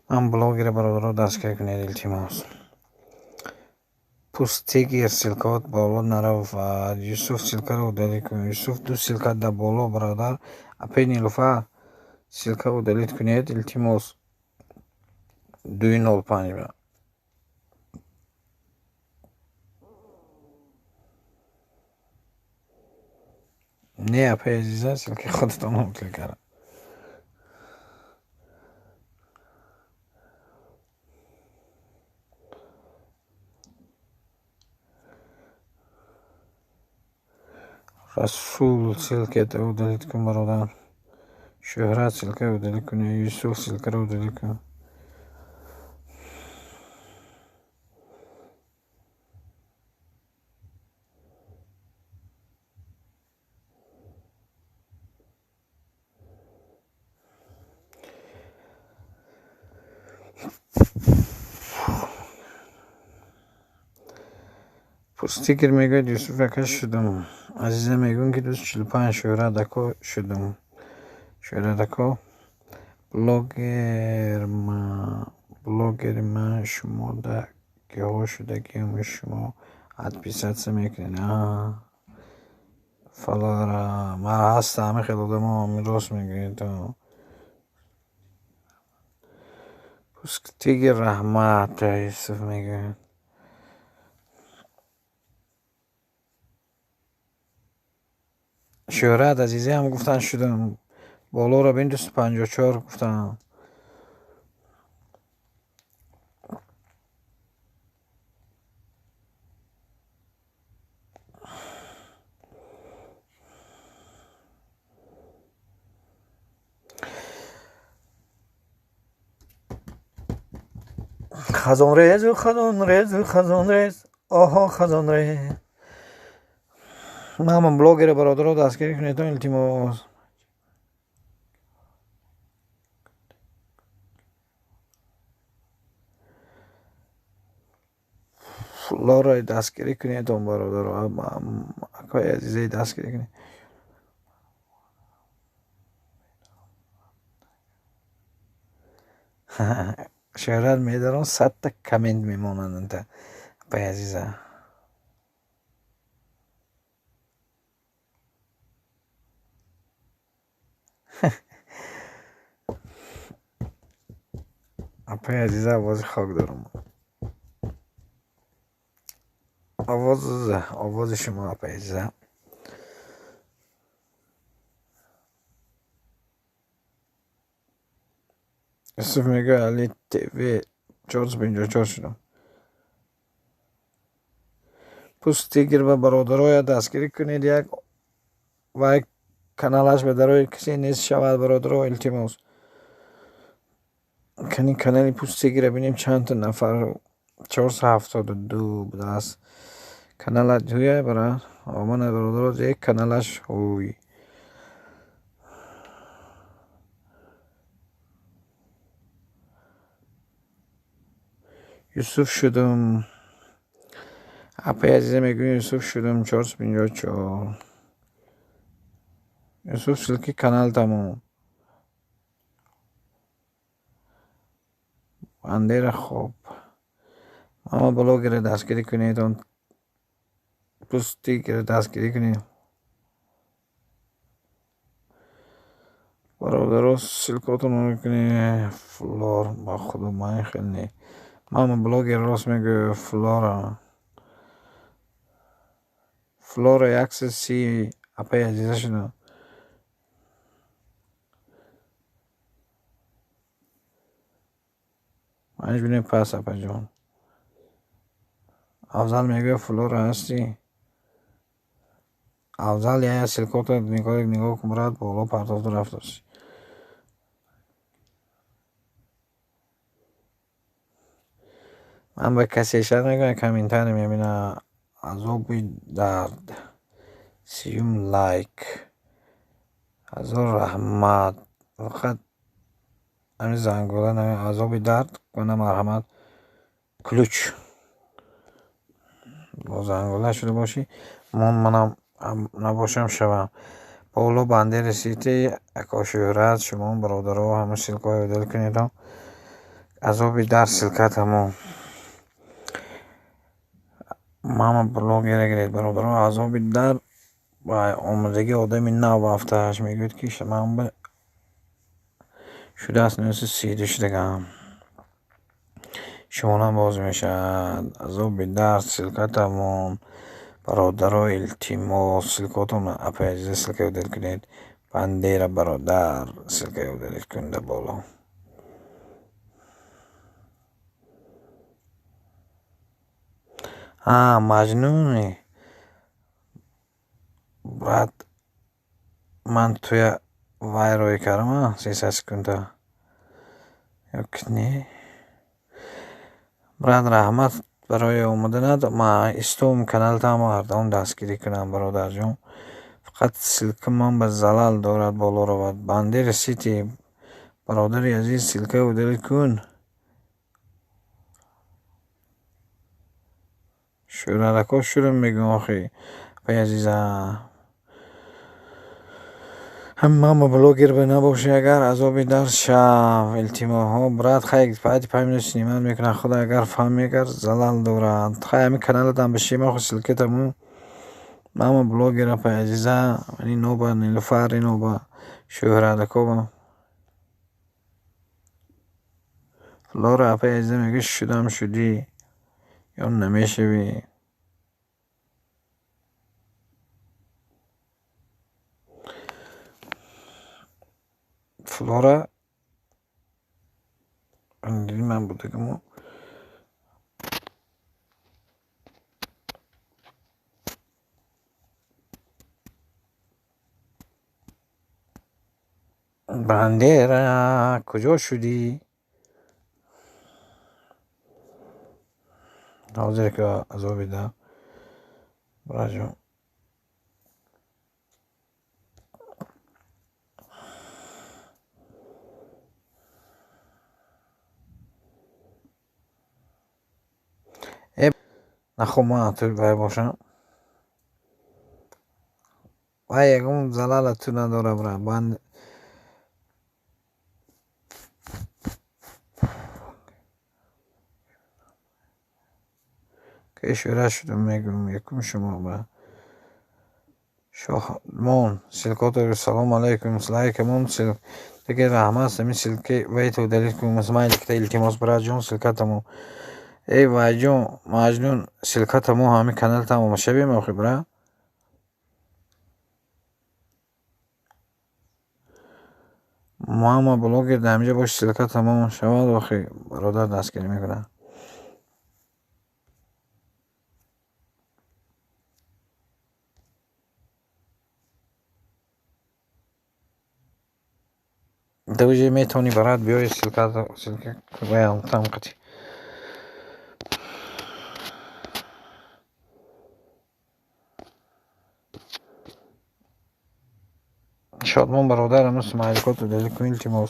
من بلاگر برادر رو دستگیر کنید التماس پوستگیر سلکات بالا نرفت یوسف سلکا رو دلیل کنید یوسف دو سلکات در بالا برادر اپی نیلوفر سلکا رو دلیل کنید التماس 205 برا نه اپی عزیزه سلک خودتون هم کل کردم رسول سلکت رو دلیل کن برادر شهرت سلکه رو دلیل کنه یوسف سلکه رو دلیل کن پوستیگر میگه یوسف اکش شدم عزیزه میگون که 245 شهرت دکو شدم شهرت دکو بلاگر من شما ده که ها شده که همه شما حد پیست میکنین فلارا من هست همه خیلی دمو همه راست میگین تو پوستیگر رحمت یوسف میگه شهرت عزیزه هم گفتن شدم بالا را بین 254 گفتن خزان ریز و خزان ریز و خزان ریز آها خزان ریز. من بلاگر برادر رو دستگیری کنید تا التماس. فلا را دستگیری کنید تا برادر رو اکای عزیزی دستگیری کنید. شهرت میدارم 100 تا کامنت میمونند اکای عزیزه. اکای عزیزه آواز خاک دارم. آواز شما اکای عزیزه. یوسف میگه علی تیوی 454 شدم. پوستیگر و برادرای دستگیری کنید یک و یک کانالش به درای کسی نیست شود برادرها التماس. کنی کانالی پوستیگر ببینیم چند تا نفر 472 بوده است. کانال جویه برای آمان برادرها یک کانالش هوی. یوسف شدم اپای عزیزه میگوی یوسف شدم 454. یوسف سلکی کانال تمام اندیر خوب. اما بلاگر دستگیری کنید اون پوستیگر دستگیری کنید برادرها سلکاتون رو کنید. فلور با خودم من خیلی ماما بلاگر راست میگه. فلور عکس سی اپای عزیزه شده. منش بینیم پس اپا جان افضل میگه فلور هستی. افضل یا سلکات نگاه کن برات بالا پرتافت رفت است. من به کسی اشاره نگم کامنتر میبینه عذابی درد سیوم لایک هزار رحمت فقط همین زنگوله نمیم عذابی درد کنه مرحمت کلوچ با زنگوله شده باشی منم نباشم شوم بالا بنده رسیدی اکا شهرت شما برادرها همه سلکای دل کنید عذابی درد سلکت همون ماما بلاگر گرید برادرها عذابی درد و آمدگی آدمی نو هفتهش میگوید که شما شده است نویسی سیدش دیگه شما هم باز میشد عذابی درد سلکت همون برادرها التماس سلکاتون اپای عزیزه سلکه دل کنید بنده را برادر سلکه دل کنید بالا. مجنونی بعد من توی وای روی کردم 300 سکونده یک نه براد رحمت برای اومدن ما استوم کانال تا ما هردون دستگیری کنم برادر جون. فقط سلک من به زلال دارد بالا رود بنده رسیدی برادر عزیز سلکه و دل کن شورالکا شورم میگم آخی پای عزیزم هم ماما بلاگر به نباشه اگر عذابی در شب التیما ها براد خیلی پایدی پایمینو سینیمان میکنه خدا اگر فهم میکر زلال دورد خیلی همین کانال دم بشیم آخو سلکت همون ماما بلاگر پای عزیزه این نوبا نیلوفر نوبا شهرالکا با فلور اپای عزیزه میگه شدم شدی یا نمیشوی. فلورا اینجوری من بوده که ما بنده را کجا شدی حاضر که عذاب ده براجو نخواه من توی بای باشم و یکم زلال تو نداره برای بند که اشوره شدم میگم یکم شما برای شاهمون سلکات رو سلام علیکم سلایکمون سلک دیگه رحمت سمی سلکه ویت و دلیل کنم اسماعیل که التماس برای جون سلکاتمو ای واجون مجنون سلکاتمو همه کانال تمو مشابه موقع برای ماما بلوگر دمیجه باش سلکاتمو شود واقعی برادر دستگیری میکنه دوجه میتونی برات بیای سلکات سلکه باید تام قطی شادمان برادرم اسماعیل کت و دلیل کنی التماس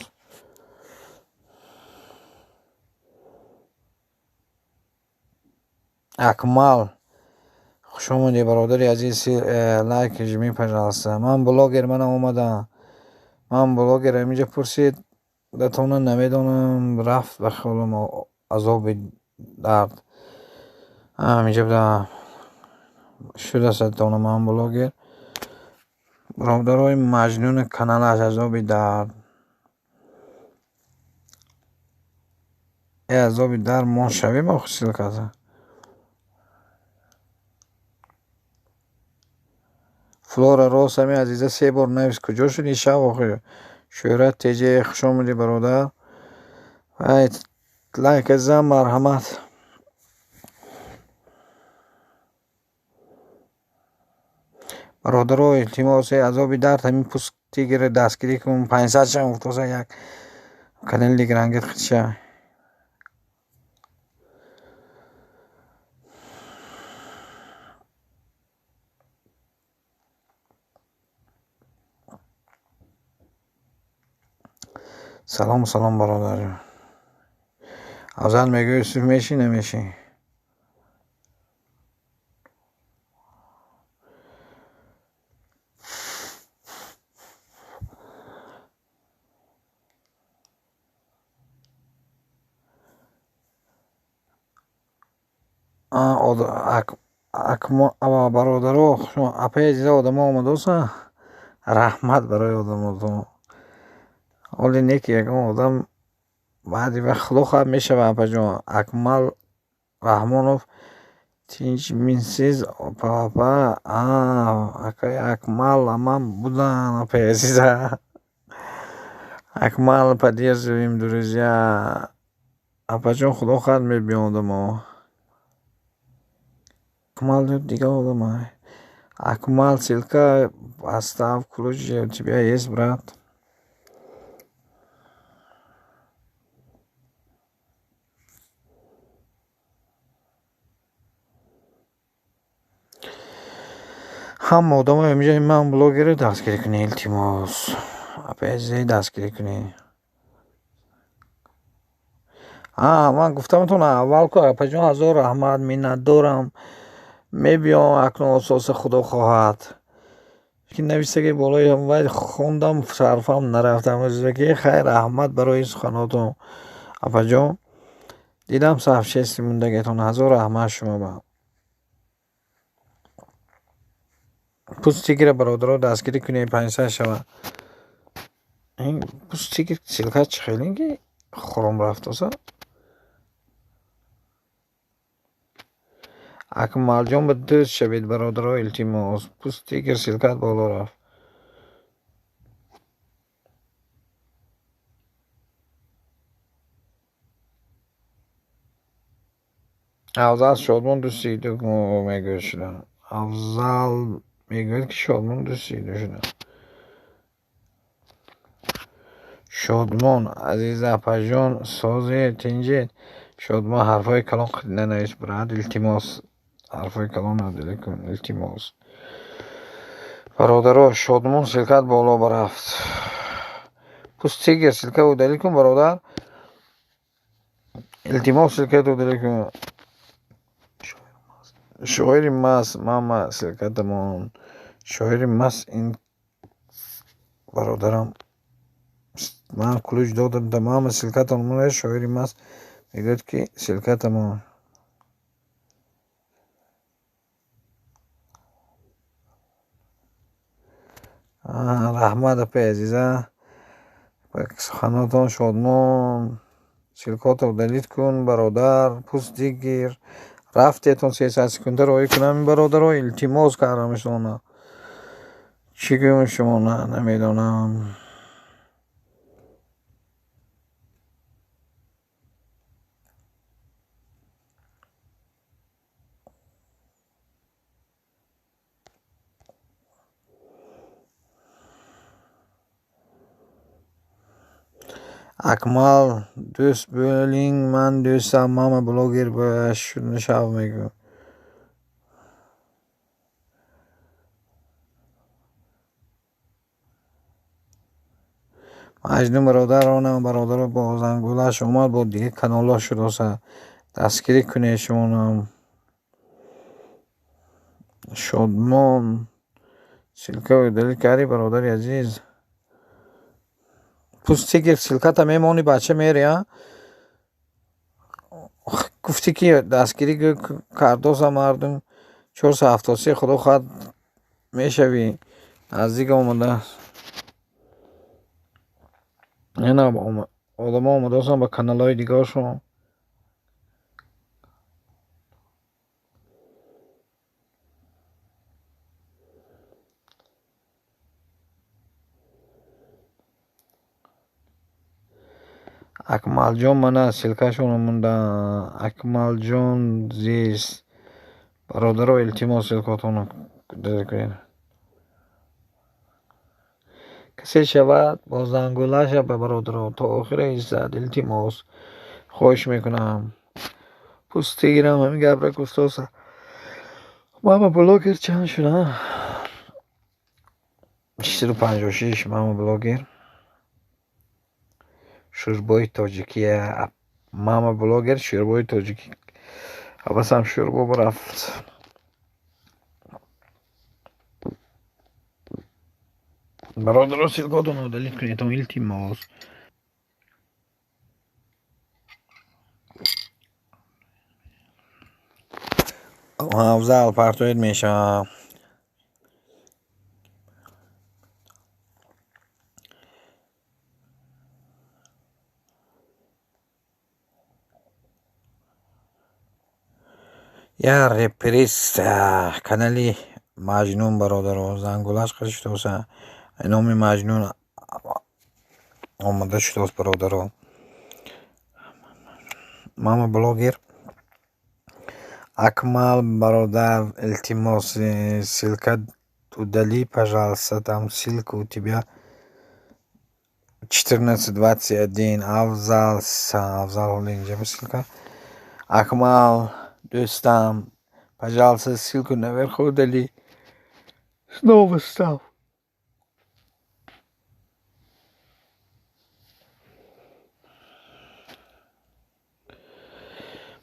اکمال خوش آمدی برادری عزیز لایک جمی پجالسته من بلاگر من اومدم من بلاگر اینجا پرسید دتونه نمیدونم رفت بخوالم عذاب درد اینجا بدا شده ستونه من بلاگر برادرای مجنون کانال از عذاب درد ای عذاب درد ما شوی ما خسیل کده فلورا روز همی عزیزه 3 بار نویس کجا شدی شب شهرت تیجه خوش آمدی برادر و لایک ازم مرحمت برادرای التماس عذاب درد همین پوستی گره دستگیری کنم 500 شم گفتوسه یک کانال دیگر انگت خدشه سلام سلام برادر افضل میگه یوسف میشی نمیشی اما برادرو شما اپی عزیزه آدم آمده رحمت برای آدم حالی نیکی یکم آدم بعدی وقت خدا خواب میشه و اپا جان اکمل رحمانوف تینچ مینسیز پاپا اکای اکمل امان بودن اپی عزیزه اکمل پدیر زویم دوریزیا اپا جان خدا خواب میبیاندم اکمل دیگه آدم اکمل سلکا استاف کلوچ تبیا یس برات هم آدم اینجا من بلاگر دستگیری کنی التماس اپیزی دستگیری کنی من گفتم تو نه اول که اپا جان هزار رحمت منت دارم میبیام اکنون اساس خدا خواهد که نویسته که بالای هم باید خوندم صرفم نرفتم از که خیر رحمت برای سخناتون اپا جان دیدم صرف شستی موندگیتون هزار رحمت شما با پوستی که برادر دستگیری کنی 500 شوه این پوستی که سلکت خیلی که خورم رفت اصلا اکمال جان به دوست شوید برادر التماس پوستی که سلکت بالا رفت افضل شادمان دوستی دو میگوید شدن افضل میگوید که شادمان دوستی دو شدن شادمان عزیز اپا جان سازه تنجید شادمان حرفای کلان خیلی ننویس براد. التماس حرفای کلان نداری کن. التماس برادرها شادمان شرکت بالا برفت. پوستیگر شرکت و دلیل کن برادر. التماس شرکت و دلیل کن. شاعری مست ماما شرکتمون. شاعری مست این برادرم. من کلوش دادم تمام شرکتمون. شاعری مست میگوید که شرکتمون رحمت پی عزیزه سخناتان شادمان شرکات رو دلیت کن برادر. پوست دیگیر رفتیتون 300 سکنده روی کنم برادر رو التماس کردم شما. چی گویم شما نمیدونم. اکمال دوست بولینگ من دوستم ماما بلاگر باش نشاو میگو. مجنون برادرانم برادر با زنگولش اومد با دیگه کانالا شد دستگیری کنه شما. شادمان سلکه و دلیل کردی برادر عزیز. پوستی که سلکت میمونی بچه میری ها. گفتی که دستگیری کردوسا مردم 473 خدا خواهد میشوی نزدیک آمده. این آدم ها آمده هستن به کانال های دیگه شون. اکمال جان منه سلکه شون منده. اکمال جان زیست برادر ها التماس سلکاتون دلیل کنید. کسی شود با زنگولش به برادر تا آخر ایستد التماس خواهش میکنم. پوستی گیرم همین گبره گفتاسه ماما بلاگر چند شده 856 ماما بلاگر شوربای تاجیکی ماما بلاگر شوربای تاجیکی بس هم شوربا برفت. برادر ها سلکاتون رو دلیل کنید تا التماس. افضل پرتوید میشه. یا رپریست کانالی مجنون برادر و زنگولش قشت واسه نام مجنون آمده شد برادر و ماما بلاگر اکمال برادر التماس سلکت удали пожалуйста там ссылку у тебя 14:21 Авзал инжа ссылка. Акмал دوستم пожалуйста ссылку наверху удали. Снова став.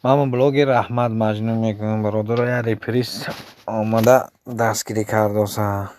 ماما بلاگر احمد مجنون میکنم برادر یا ریپریست آمده دستگیری کرده سا.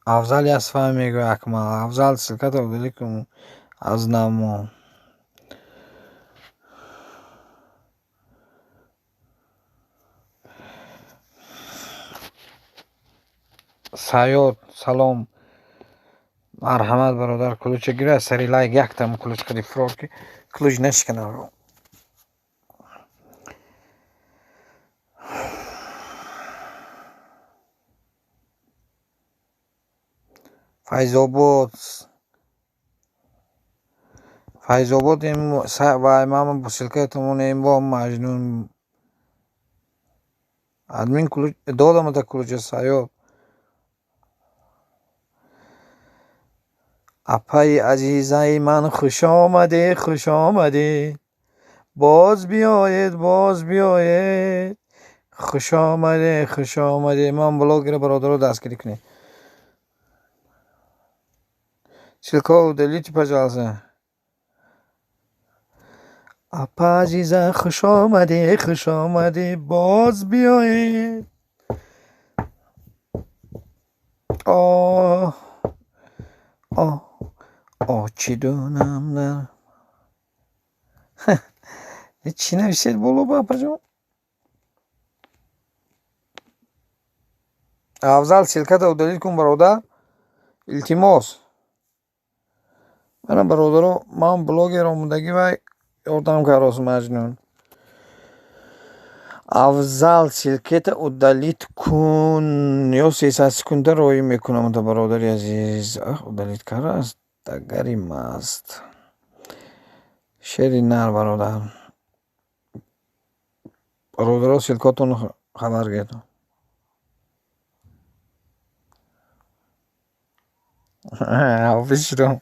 افضل یاسفه میگه اکمال افضل سلکت رو دلی کن از نامو سیاد سلام مرحمت برادر کلوچ گیره از سری لایک یک تم کلوچ خیلی فرار که کلوچ نشکنه. فیض آباد این و امام بسیلکه تمونه این با مجنون ادمین کلوچ دادم تا کلوچ سایاب اپای عزیزای من خوش آمده باز بیاید خوش آمده من بلاگر برادر رو دستگیری کنی سیلکا و دلیتی پجالسه اپا عزیزا خوش آمده باز بیاید آه چی دونم نه چی نوشید بولو باپا جون افضل سلکت او دلیل کن برادر التماس من برادر من بلاگر آمودگی و یاردم که راست مجنون افضل سلکت او دلیل کن یا 300 سکونده روی میکنم تا برادری عزیز او دلیل کار است دگریم است شری نر برادر سلکاتون خبر گیدم حافظ شدم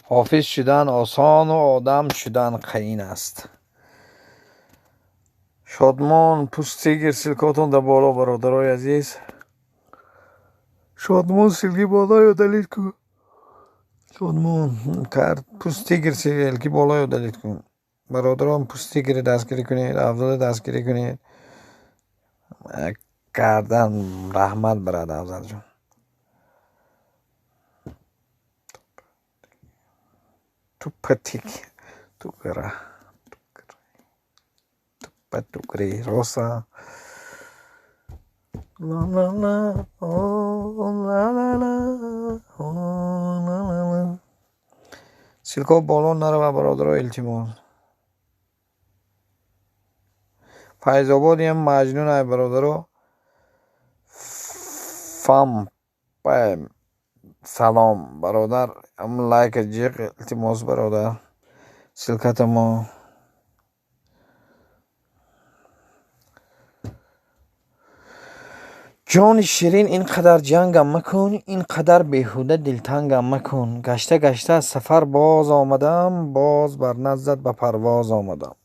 حافظ شدن آسان و آدم شدن قین است شادمان پوستی گیر سلکاتون در بالا برادرای عزیز شادمان سلکی بالا یا دلیل کن شادمان کرد پوستی گیر سلکی بالا یا دلیل کن برادران پوستی گیر دستگیری کنید افضل دستگیری کنید کردن رحمت برد افضل جان تو پتیک تو گره تو گری روسا لا لا لا لا لا لا سلکا بالا نرو برادرای التماس فیض آبادی هم مجنون های برادرو فام پایم سلام برادر هم لایک جیغ التماس برادر سلکت ما جان شیرین اینقدر جنگم مکن اینقدر بیهوده دلتنگم مکن گشته از سفر باز آمدم باز بر نزدت به پرواز آمدم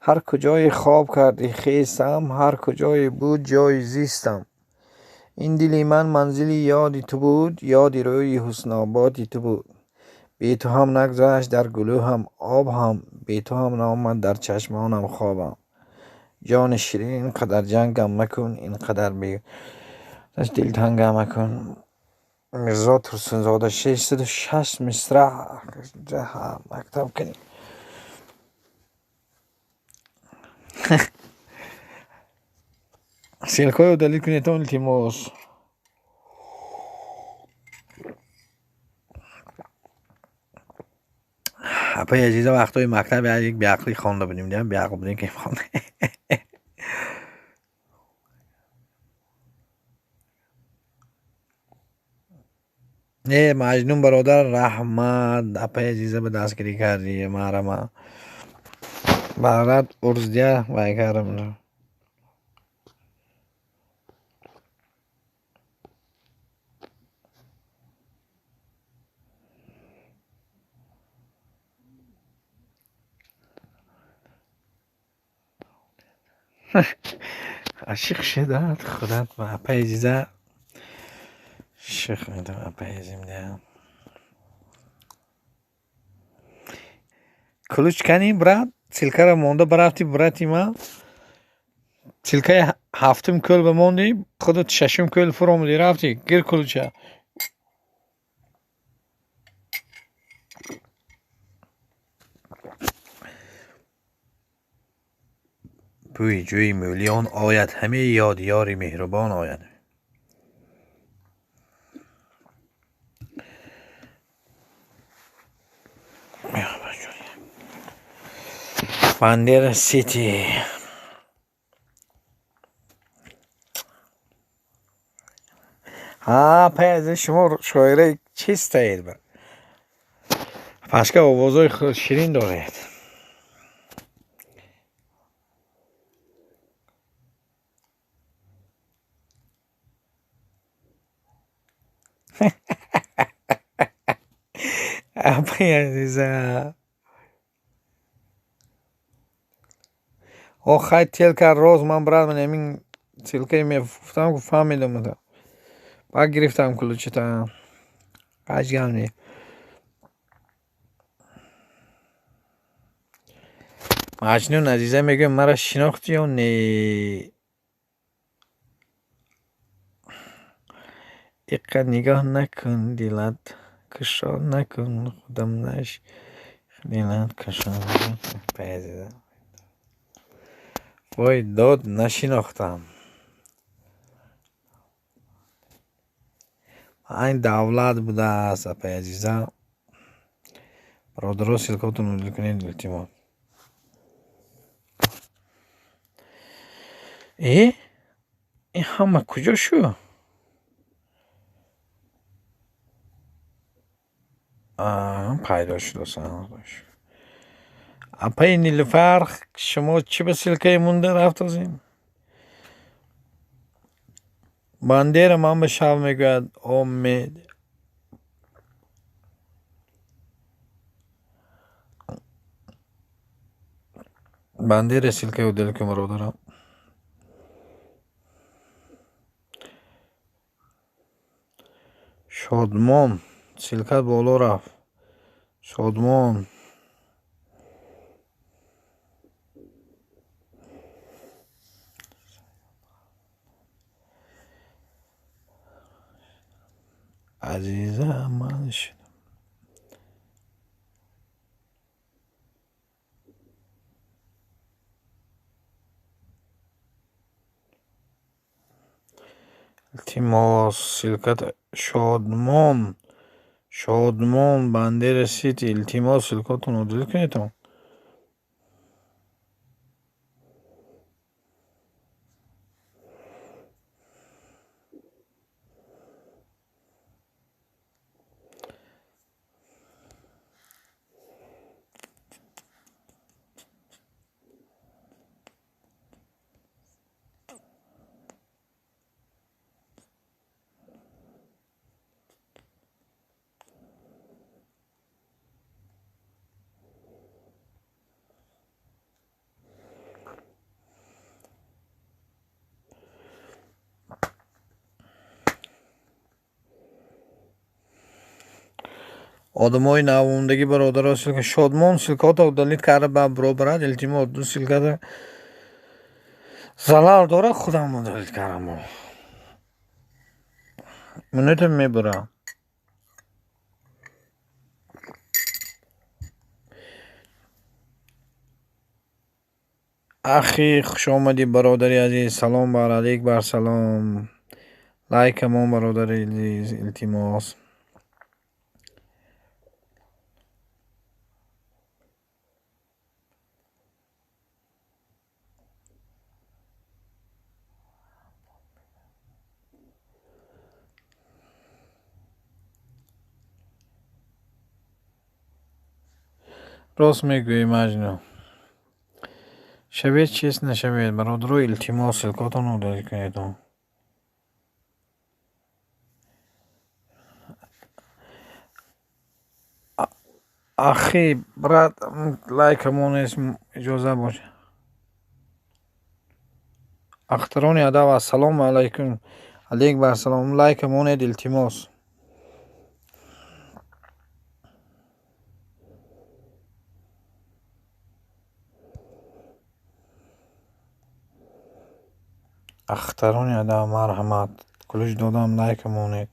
هر کجای خواب کردی خیستم هر کجای بود جای زیستم این دلی من منزلی یادی تو بود یادی روی حسن آبادی تو بود بی تو هم نگذشت در گلو هم آب هم بی تو هم نامد در چشمانم خوابم جان شیرین اینقدر جنگم مکن اینقدر دلتنگم مکن میرزا ترسونزاده 660 مصرع مکتب کنی سیلکای و دلیل کنی تا التماس اپای عزیزا وقتای مکتب یک بیعقلی خوانده بودیم دیدم بیعقل بودیم که خوانده نه مجنون برادر رحمت اپای عزیزا به دستگیری کردی محرمه برادر ارزدیه وای کردم عاشق شدت خودت و اپای عزیزا شیخ میدم اپای عزیزم کلوچ کنی برات سلکه را مونده برافتی براتی ما سلکه هفتم کل بموندی خودت ششم کل فرامودی رفتی گیر کلوچه بوی جوی مولیان آید همه یاد یاری مهربان آید. بندر سیتی ها پیز شما شاعره چیست اید بر پشکه آوازهای خود شیرین دارید. پیزه آخه تلکه روز من برد من همین تلکه میفتم که فهمیدم ده باید گرفتم کلوچتا قجگم نی مجنون عزیزه میگه مرا شناختی یا نی اقا نگاه نکن دیلت کشان نکن خودم نش دیلت کشان نکن پیزه وای داد نشناختم این دولت بوده است اپا عزیزه برادرها سلکاتون رو کنید التماس. این همه کجا شو؟ پیدا شد سلامش اپا این نیلوفر شما چی به سلکه مونده رفت از این بندر من به شب میگوید امید بندر سلکه و دل که مرا دارم شادمان سلکت بالا رفت شادمان عزیزم من شد التماس سلکت شادمان شادمان بندر سیتی التماس سلکاتون رو دل کنید آدمای نوامدگی برادرها سلک شادمان سلکات رو دلیت کرده به برابرت التماس دو سلکت زلال داره خودم رو دلیت کردم منوتم میبرم اخی خوش آمدی برادری عزیز سلام بر علیک بر سلام لایک ما برادری عزیز التماس راست میگویی مجنون شوید چیست نشوید برادرها التماس سلکاتون رو دلیت کنید اخی برات لایک همون اسم اجازه باشه اختران ادب السلام علیکم علیک بر سلام لایک همون التماس اختران ادب مرحمت کلش دادم لایک همون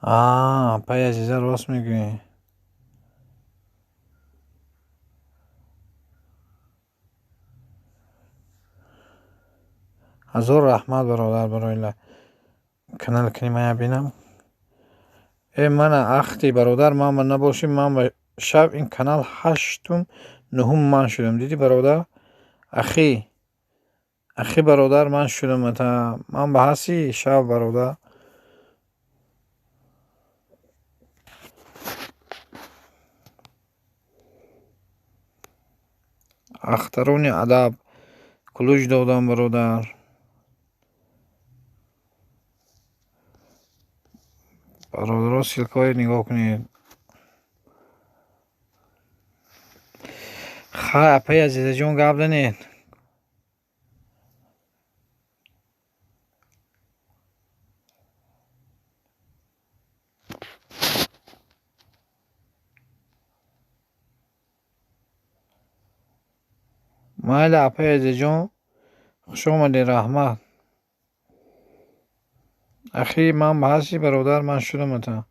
پای عزیزه راست میگی. هزار رحمت برادر برای کانال کنی من بینم. من اختی برادر من نباشیم، من شب این کانال هشتم نهم من شدم. دیدی برادر؟ اخی برادر من شدم. تا من به حسی شب برادر اخترون ادب کلوش دادم برادر. برادر سیلکای نگاه کنید. پای عزیزه جون گپ دنید. مایل اپای عزیزه جون خوش آمدی. رحمت اخی من به حسی برادر من شدم. تا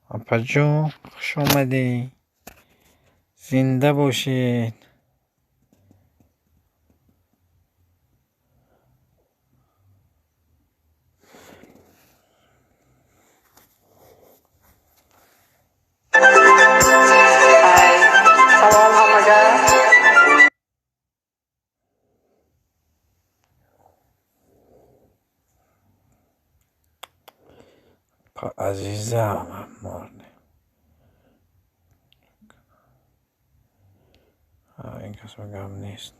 اپا جون خوش آمدی. زنده باشید. سلام همگی. عزیزم مرد این کس گم نیست.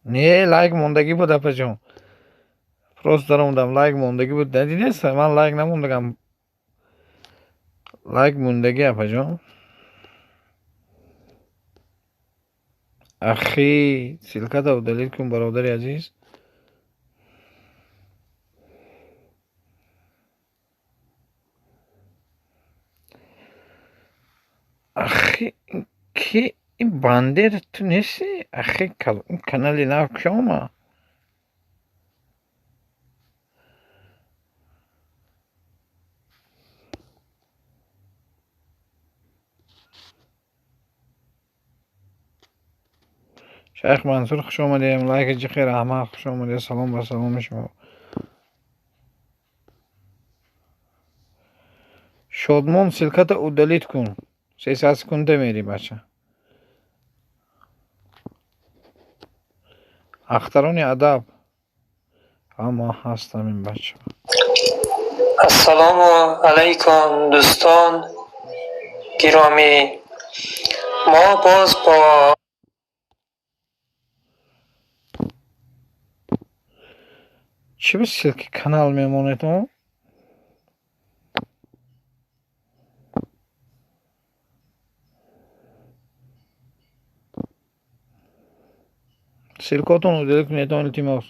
نه لایک موندگی بود اپا جون. پروست دارم لایک موندگی بود. ندیدی است من لایک نموندگم. لایک موندگی اپا جون. اخی سیلکت او دلیل کن برادر عزیز. اخی کی این باندر تو نیستی؟ اخی این کانالی ناف کشوما. شیخ منصور خوش آمدیم. لایک جی خیر احمد خوش آمدیم. سلام و سلام شما. شادمان سیلکت او دلیت کن. 3 سکنده میری بچه. اختران ادب اما هستم این بچه. السلام علیکم دوستان گرامی. ما باز با چی به سیلک کانال میمونه تو؟ سیلکاتون او دلیت کنید اون التیماس.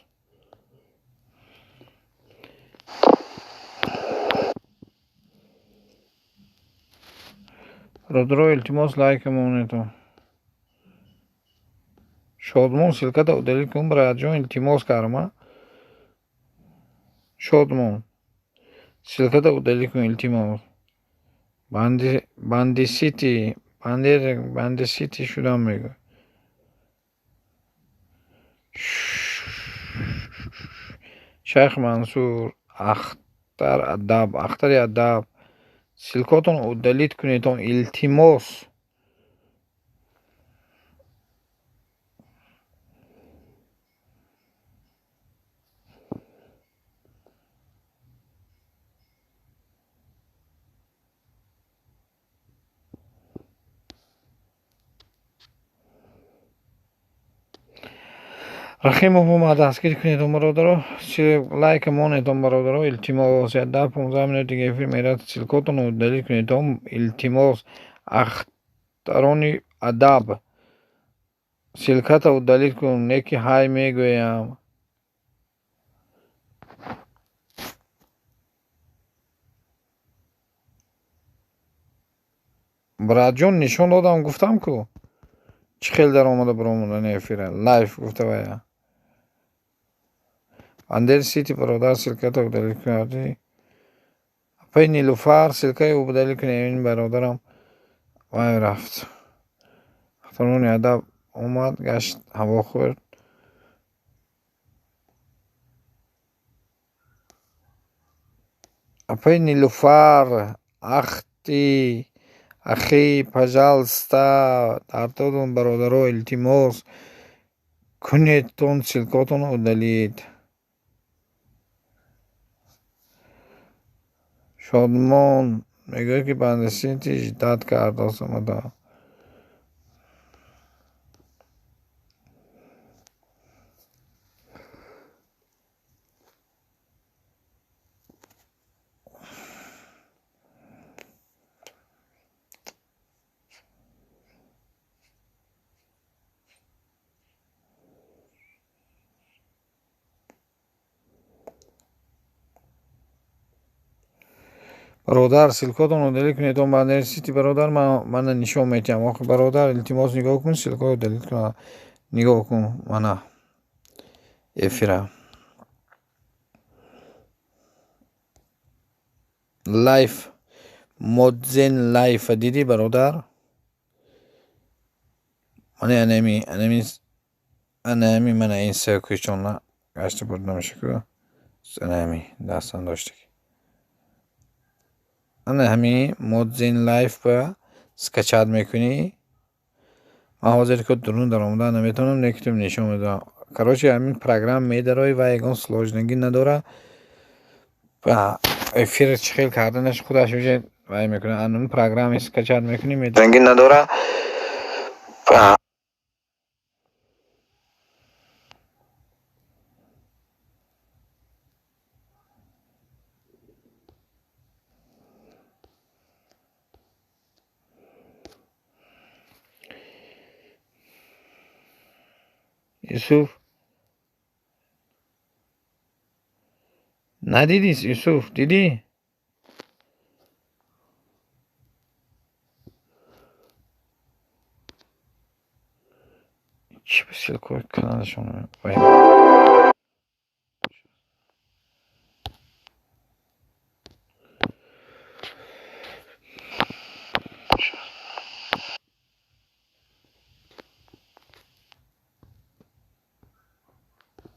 رودرو التیماس لایک میمونه تو. شادمان سیلکت او دلیت کن برای جون التیماس کارما. شادمان سیلکت او دلیت کن التیماس. باندی سیتی باندی سیتی شدم میگه. شیخ منصور اختر ادب سیلکاتون او دلیت کنید اون التیماس. рахимову дастгир кунедон бародаро, лайкамонедон бародаро, илтимос 10-15 минути дига эфир мерад, силкотонро далил кунедон, илтимос ахтарони адаб силкатаро далил кун, неки ҳай мегӯям. братҷон нишон додам, гуфтам ку чӣ хел даромада биромадани эфира лайв гуфтавая андер сити бародар силкатаро далил кунедӣ пай нилуфар силкаи ӯ далил кунем бародарам вай рафт ахтарони адаб омад гашт ҳаво хӯрд апай нилуфар ахи пожалуйста дардодон бародаро илтимос кунедон силкотонро удалид шодмон мегӯяд ки бандасити жиддат кардост омада бародар силкотонро далил кунедон бандер сити бародар мана нишон метиҳам охи бародар илтимос нигоҳ кун силкоро далил кун нигоҳ кун мана эфира лайф модзен лайфа дидӣ бародар мана анами мана ин сакӯчона гашта буд намешаку анами дастан доштаг ана ҳами модзин лайф ба скачат мекунӣ ман ҳозир ко дурун даромада наметавонам некитум нишон медиҳам короче ҳамин программ медарои ва ягон сложнагӣ надора ва эфир чӣ хел карданаш худаш уже вай мекунад ҳамин программи скачат мекунӣ медарангӣ надора юсуф надидӣ юсуф дидӣ чӣ силко каналашон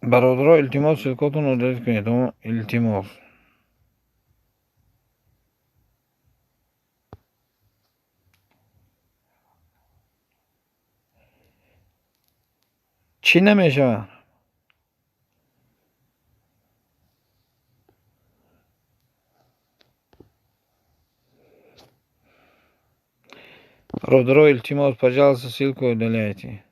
бародаро илтимос силкотонро далил кунед илтимос чӣ намешавад бародаро илтимос пожалуйста ссылку удаляйте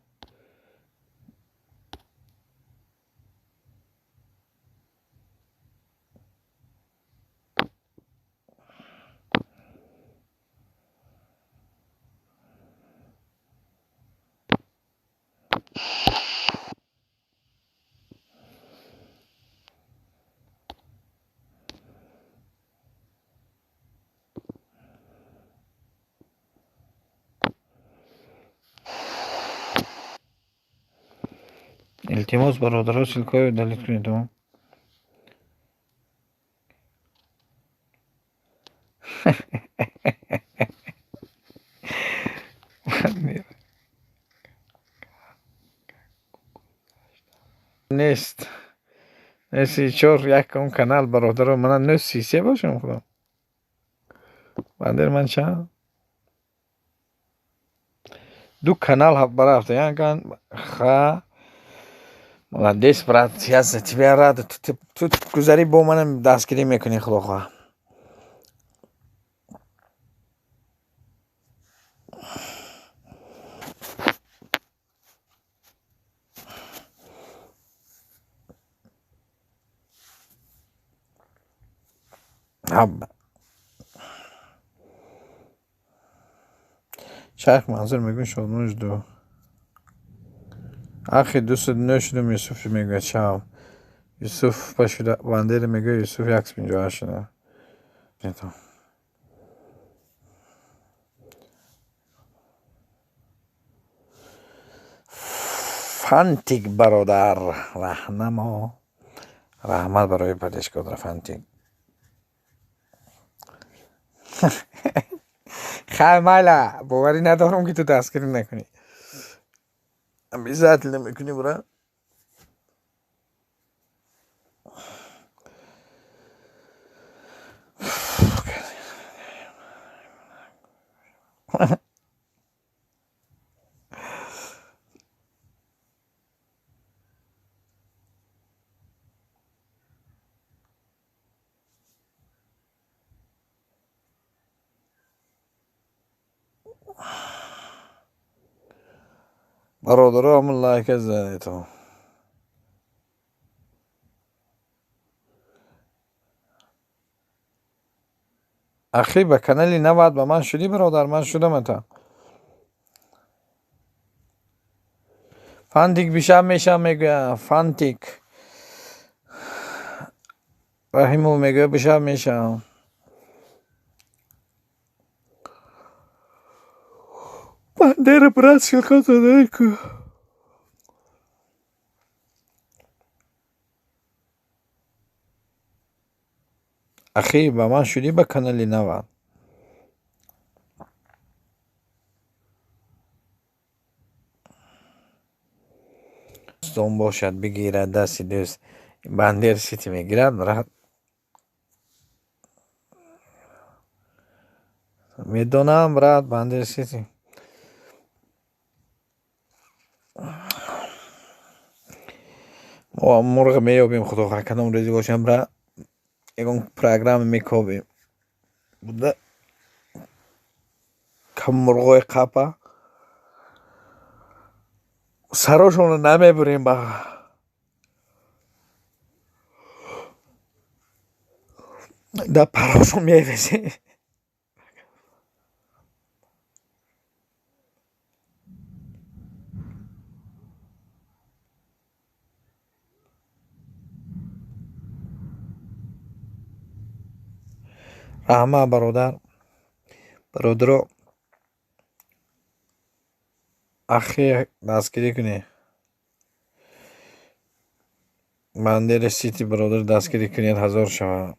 илтимос бародаро ссылкаро удалить кунед нест неси 4 канал бародаро мана 933 бошам худо бандер ман чанд 2 канал барафта яган ха молодец брат я за тебя рад тут гузари бо манам дастгирӣ мекунӣ худохоҳ حبة شیخ منظور میگون شادمانش دو اخی دوست نشدم یوسف میگه چاو یوسف پاشده بنده میگه یوسف یکس 58 شده فانتیک برادر رهنما رحمت برای پدشکادر فانتیک خیلی مالا باوری ندارم که تو دستگیری نکنی بیزت نمیکنی برا برادرام لایک زدی تو اخی به کانالی نباید به من شدی برادر من شدم تا فانتیک بیشم میشم میگه فانتیک رحیمو میگه بیشم میشم بندر برات شلکات داره که اخی به من شدی به کانالی نباید دوستان باشد بگیرد دستی دوست بندر سیتی میگیرد برات میدونم برات بندر سیتی ما مرغ میابیم خدا خواهد روزی باشم برات یکون پروگرام میکوبیم بوده کم مرغای قپا سراشون رو نمیبریم با در پراشون میویزیم رحمه برادر اخی دستگیری کنی بندر سیتی برادر دستگیری کنید 1000 شود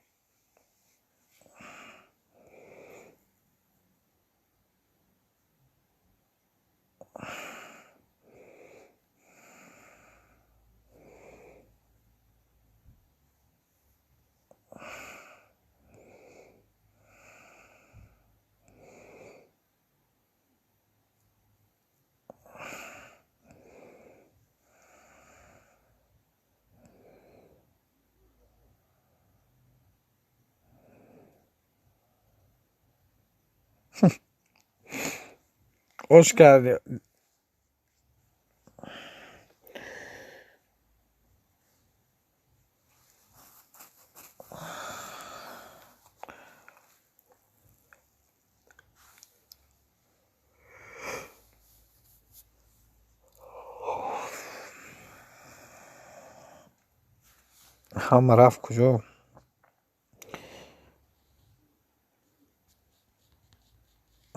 خوش کردی هم رفت کجا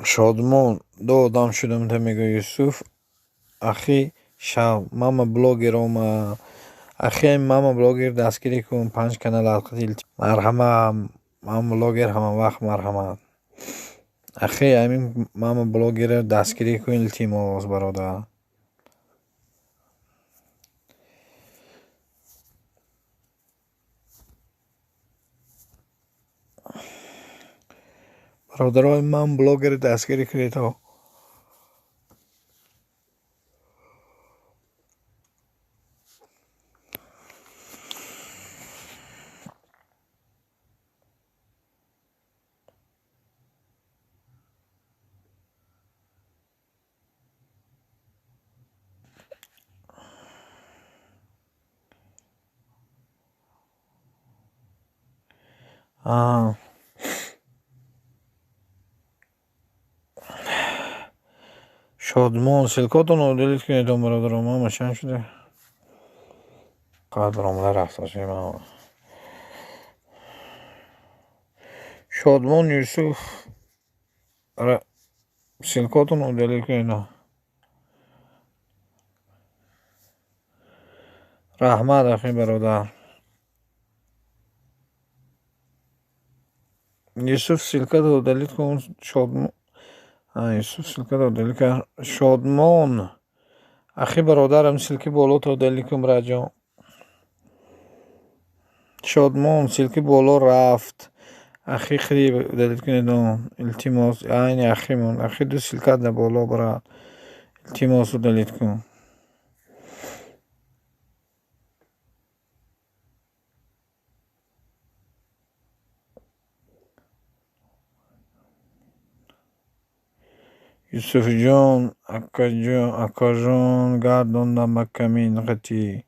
شادمون دو آدم شدم تا میگه یوسف اخی شو ماما بلاگر اخی ماما بلاگر دستگیری کن 5 کانال القدیل مرحمه ماما بلاگر همه وقت مرحمه اخی همین ماما بلاگر دستگیری کن تیم آواز برادر برادرای من بلاگر دستگیری کنید تا شادمان سلکاتون عادلیت کنید دون برادرم ما مشن شده قدرامله رفت باشه ما شادمان یوسف سلکاتون عادلیت کنید رحمت اخی برادر یوسف سلکت عادلیت کن شادمان یوسف سلکت عادلیت کن شادمان اخی برادرم سلکی بالا تا عادلیت کن برجام شادمان سلکی بالا رفت اخی خیلی عادلیت کنید التماس این اخیمون اخی دو سلکت در بالا برا التماس عادلیت کن یوسف جان اکا جان گرداندم به کمین قطی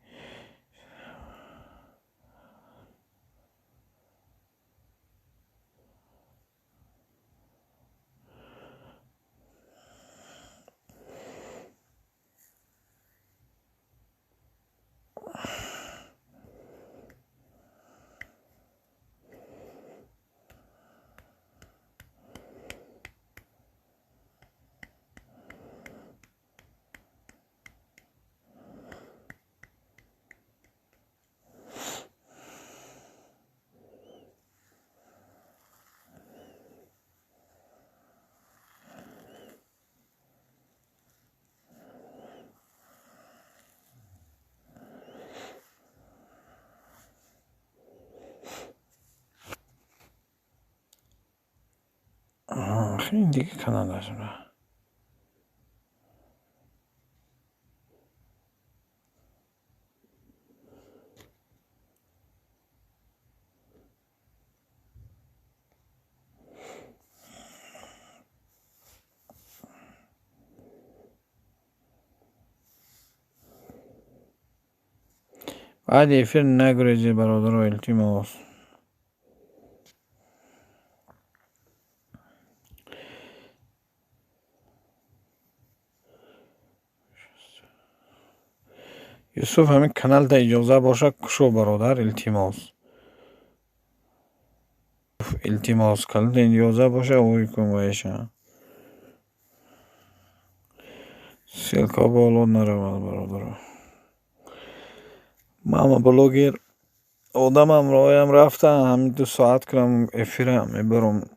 خیلی دیگه کانال هست بعد افیر نگریزی برادر و التماس یوسف همین کانال تا اجازه باشه کشو برادر التماس کانال تا اجازه باشه اوی کن ویشه سلکا بالا نرود برادر ماما بلوگر آدم هم رایم رفته همین 2 ساعت کنم افیرم میبرم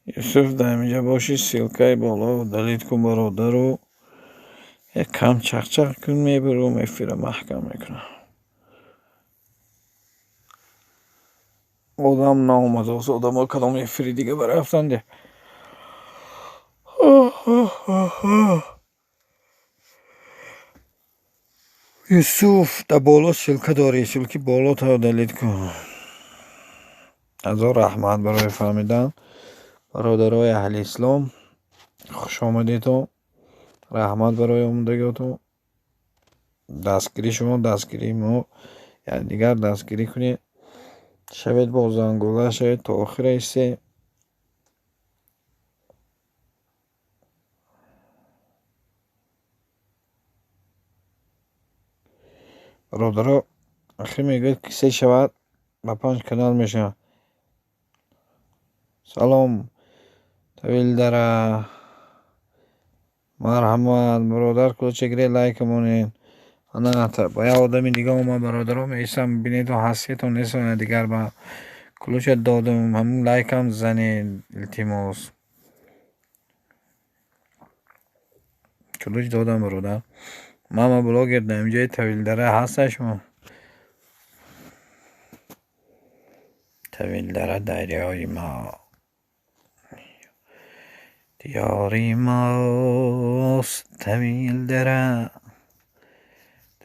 یوسف در اینجا باشی سلکای بالا دلیت کن برادر رو یک کم چق کن میبرم افیرم محکم میکنم آدم نامد آدم ها کدام افیری دیگه برفتن ده یوسف در بالا سلکه داری سلکی بالا تا دلیت کن از رحمت برای فهمیدن برادرای اهل اسلام خوش آمدید و رحمت برای آمدگیتون دستگیری شما دستگیری ما یعنی دیگر دستگیری کنید شوید با زنگوله شوید تا آخر ایسته برادرها اخی میگوید کسی شود با 5 کانال میشه سلام طویل داره مرحمت برادر کوچگری لایک مونین انا با یه آدمی دیگه ما برادرها میشم بینید و حسیتون نیستون دیگر با کلوچ دادم همون لایک هم زنید التماس کلوچ دادم برادر ماما بلاگر در اینجای طویل داره هستش ما طویل داره دریای ما دیاری ماست طویل داره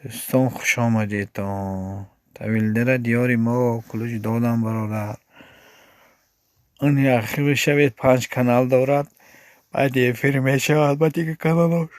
دوستان خوش آمدید طویل داره دیاری ما کلوچ دادم برادر اون اخیر شوید 5 کانال دارد بعد یه فیلم میشود با دیگه کانالاش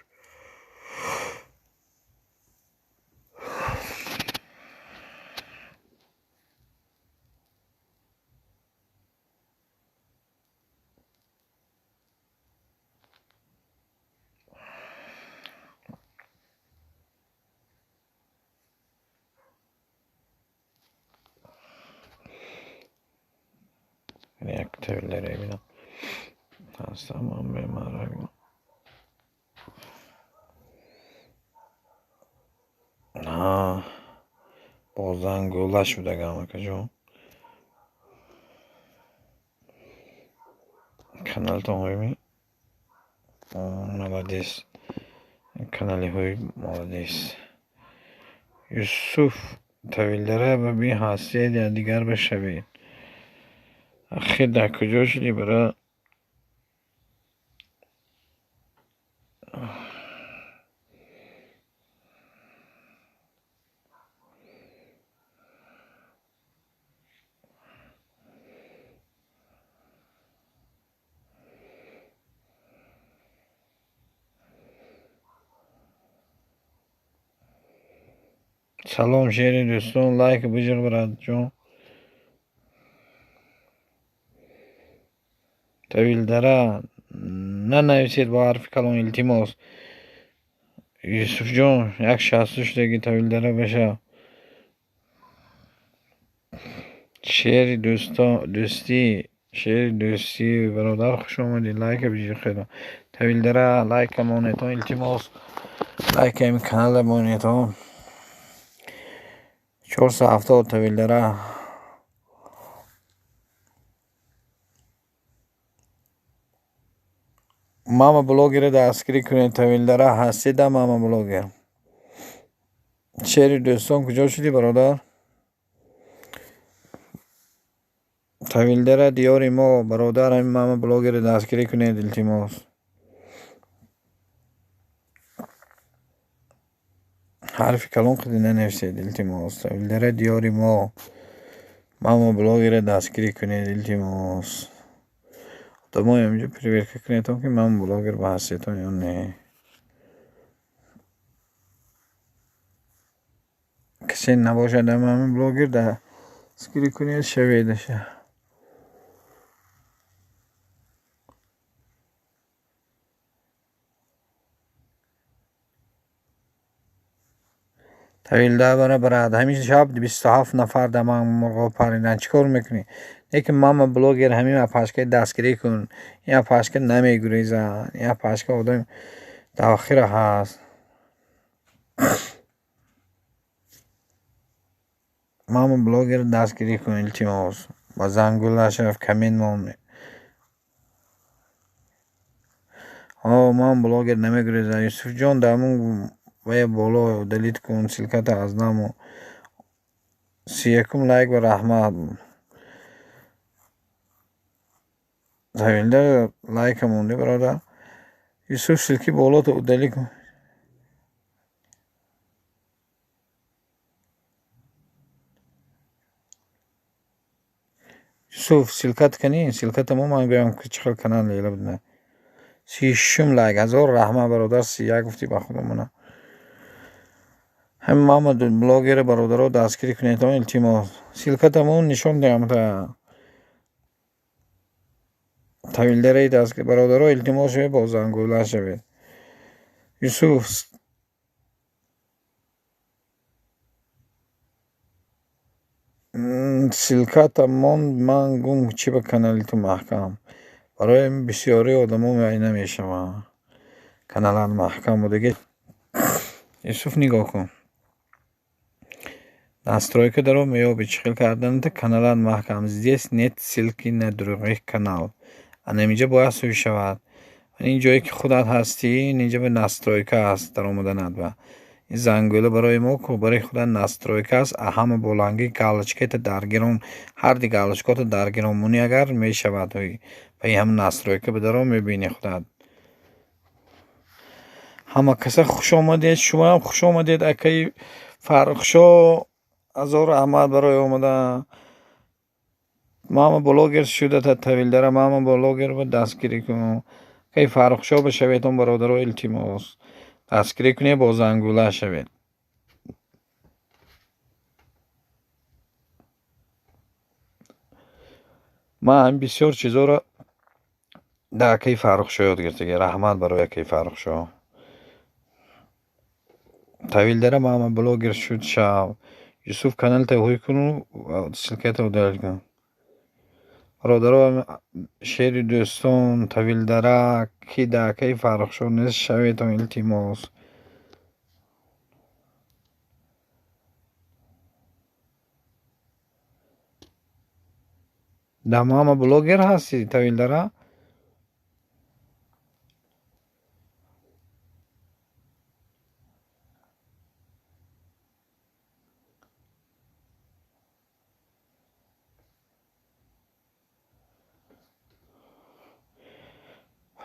یک طویلره بینم هستم من به مرگ ها بازن گلش بوده گمه که جون kanal tongimi молодец kanali های молодец یوسف طویلره و بی حسید یا دیگر بشوید اخی در کجا شدی برای سلام شیری دوستان لایک بجر براد جون طویلره نه نویسید با حرف کلان التماس یوسف جون یک 63 دیگه طویلره بشه شعر دوستی برادر خوش آمدید لایک بجید خیلی طویلره لایک مونیتون التماس لایک این کانال مونیتون 470 طویلره ماما بلوگر دستگیری کنید طویلره هستید ماما بلوگر شعر دوستان کجا شدی برادر طویلره دیاری ما برادر همین ماما بلوگر دستگیری کنید التماس حرف کلان خودی ننویسید التماس طویلره دیاری ما ماما بلوگر دستگیری کنید التماس تمام اینجا پریورک کنید که ماما بلوگر به هستیتون یا نه کسی نباشد ماما بلوگر دستگیری کنید شویدشه طویلده براد همیشه شب 27 نفر در من مرغاب پریدن چیکار میکنی لیکن ماما بلوگر همین اپاشکه دستگیری کن این اپاشکه نمیگریزن این اپاشکه آدم تاخیر هست ماما بلوگر دستگیری کن التماس با زنگوله شرف کمین مونه ماما بلوگر نمیگریزن یوسف جان دامون و بالا دلیت کن سلکت از نامو 31 لایک و رحمت طویلده لایک مونده برادر یوسف سلکی بالا تو دلیت کن یوسف سلکت کنی سلکت مو من بیام که چخل کنن لیلا بدنه 36 لایک 1000 رحمت برادر 31 گفتی با خودمونه هم ماما بلوگر برادر رو دستگیری کنید التماس سلکتمون نشون دیم تا طویلده دستگیری برادر رو التماس شوید با زنگوله شوید یوسف سلکتمون من گم چی به کانال تو محکم برای بسیاری آدم ها می نمیشم کانال محکم بوده یوسف نگاه کن настройка даро меёби чихел карданта каналан маҳкам здесь нет ссылки на других канал анамиҷа бояд суй шавад ин ҷое ки худат ҳастӣ инҷа ба настройка аст даромада надба ин зангӯла барои мо ку барои худат настройка аст ҳама боланги галочката даргиром ҳарди галочкота даргиромунӣ агар мешавад ба ин ҳама настройка бидаро мебини худат ҳама каса хушомадед шумоам хушомадед акаи фаррухшо 1000 рахмат барои омадан мама блогер шудата тавилдара мама блогер ба дастгирӣ кун кай фаррухшо бишаведон бародаро илтимос дастгирӣ кунед бо зангула шавед ман бисёр чизоро дар акаи фаррухшо ёд гирифтага раҳмат барои акаи фаррухшо тавилдара мама блогер шуд шав یوسف کانال تا هوی کنو سلکت او دارد کن برادران شیر دوستان طویل درک کی دکه فرق شد نیست شویتان التماس دمام بلوگر هستی طویل درک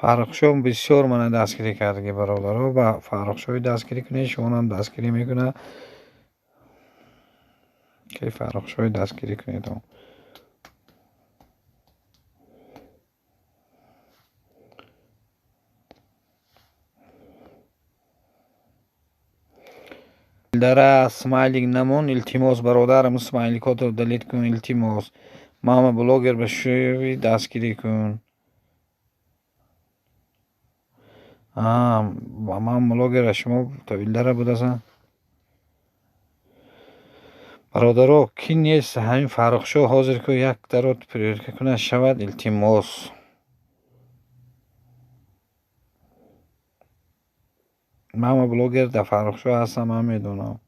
فرخشو بسیار من دستگیری کرده برادرها و فرخشوی دستگیری کنه شما هم دستگیری میکنه که فرخشوی دستگیری کنه تو در اسمایلیک نمون التماس برادرم اسمایلیکاتو دلیت کن التماس ماما بلوگر بشوی دستگیری کن من بلوگر شما طویل دره بودن برادرها کی نیست همین فرخشو حاضر که یک درات پریرکه کنه شود التماس ماما بلوگر در فرخشو هستم من میدونم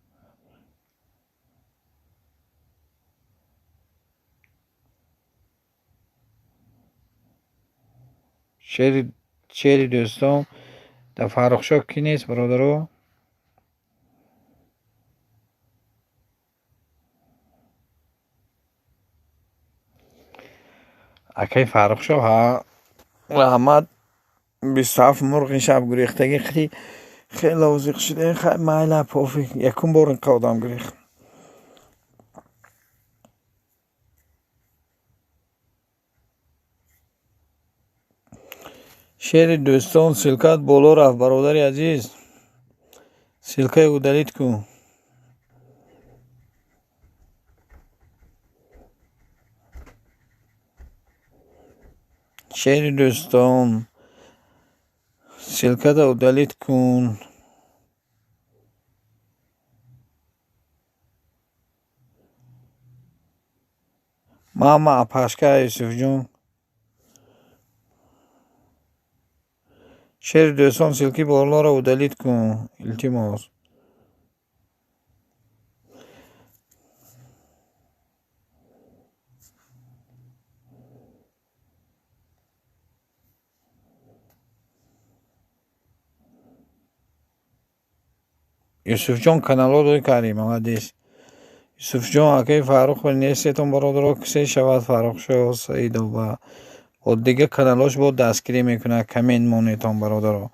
شعری دوستان در فرخشو کی نیست برادرها اکی فرخشو ها احمد 27 مرغ شب گریختگی خیلی لوزیق شده خیلی مایل پافی یکم بار قودم گریخت شعر دوستان سلکت بالا رفت برادری عزیز سلکه او دلیت کن شعر دوستان سلکت او دلیت کن ماما پاشکه یوسف جون شعر دوستان سلکی بالا را او دلیت کن التماس یوسف جان کانال رو کردیم آمدیست یوسف جان اکی فرخ و نیستیتون برادر کسی شود فرخ شو سعید و دیگه کانالاش با دستگیری میکنه کمین مونیتون برادر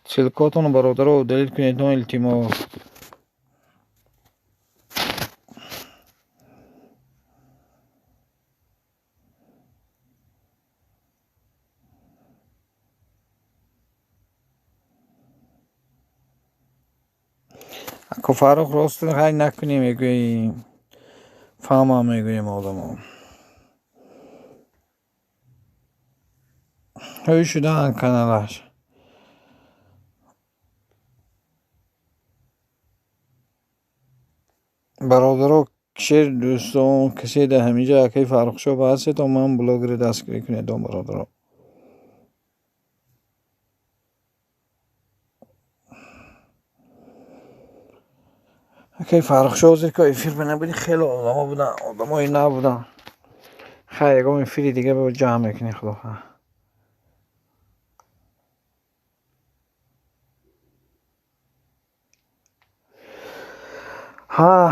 سلکاتون برادر رو دلیت کنید التماس اکو فرخ راست خیلی نکنی میگوی فهمم میگویم آدم هایی شدن کانالاش برادر شیر دوستان کسی ده همینجا اکی فرخ شو بحثه تا من بلاگر دستگیری کنید برادر اکی فرخ شو حاضر که افیر بنابودی خیلی آدم ها بودن آدم هایی نبودن خیلی اگه افیری دیگه به جمع میکنی خدا ها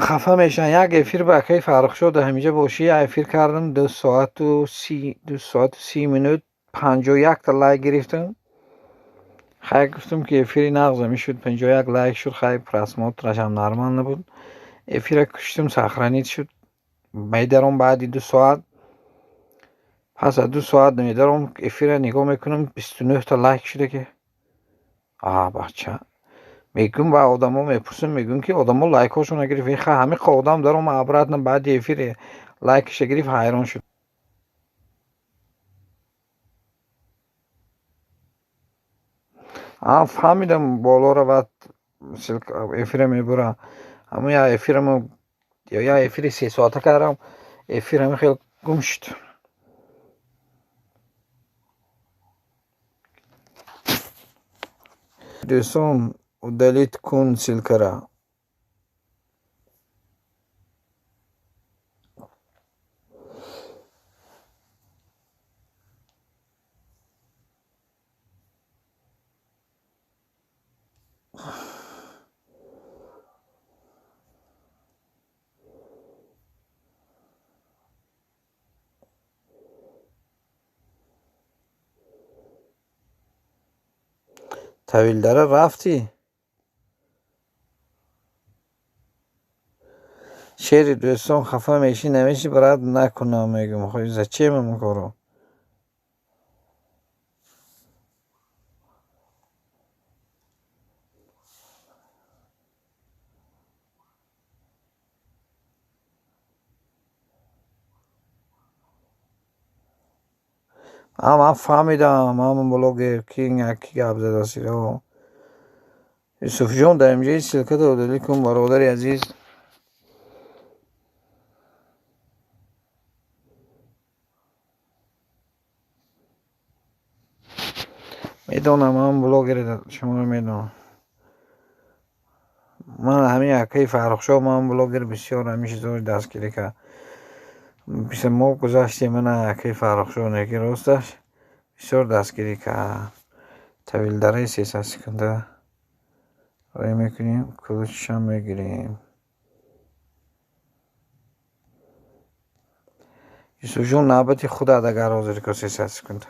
خفه میشن یک افیر با اکی فرخ شد همینجا باشی افیر کردم 2 ساعت و 30 منوت 51 تا لایک گرفتم خیلی گفتم که افیری نغزه میشد 51 لایک شد خیلی پرسمات رشم نرمال نبود افیر کشتم سخرانیت شد میدارم بعدی 2 ساعت پس از 2 ساعت میدارم افیر نگاه میکنم 29 تا لایک شده که بچه میگم با آدم ها میپرسم میگم که آدم ها لایک هاشون گرفت همه قادم دارم عبرت نه بعد افیر لایکش گرفت حیران شد فهمیدم بالا رو بعد افیر میبره اما یا افیر 3 ساعته کردم افیر همه خیلی گم شد. دوستان удалить کن سلکه. طویل داره رفتی؟ شعری دوستان خفه میشی نمیشی برات نکنم میگم خواهی زچه من کارو. من فهمیدم من بلوگ کینگ اکی گپ زده سیرو. یوسف جان در اینجا سلکه udalить کن برادر عزیز. میدونم من بلوگر شما رو میدونم. من همین اکی فرخ شو من بلوگر بسیار همیشه زور دستگیری که پیش ما گذاشتی من اکی فرخ شو نکی راستش بسیار دستگیری که طویل داره 300 سکنده روی میکنیم کلوچش هم میگیریم. یوسف جون نوبتی خدا اگر حاضر که 300 سکنده.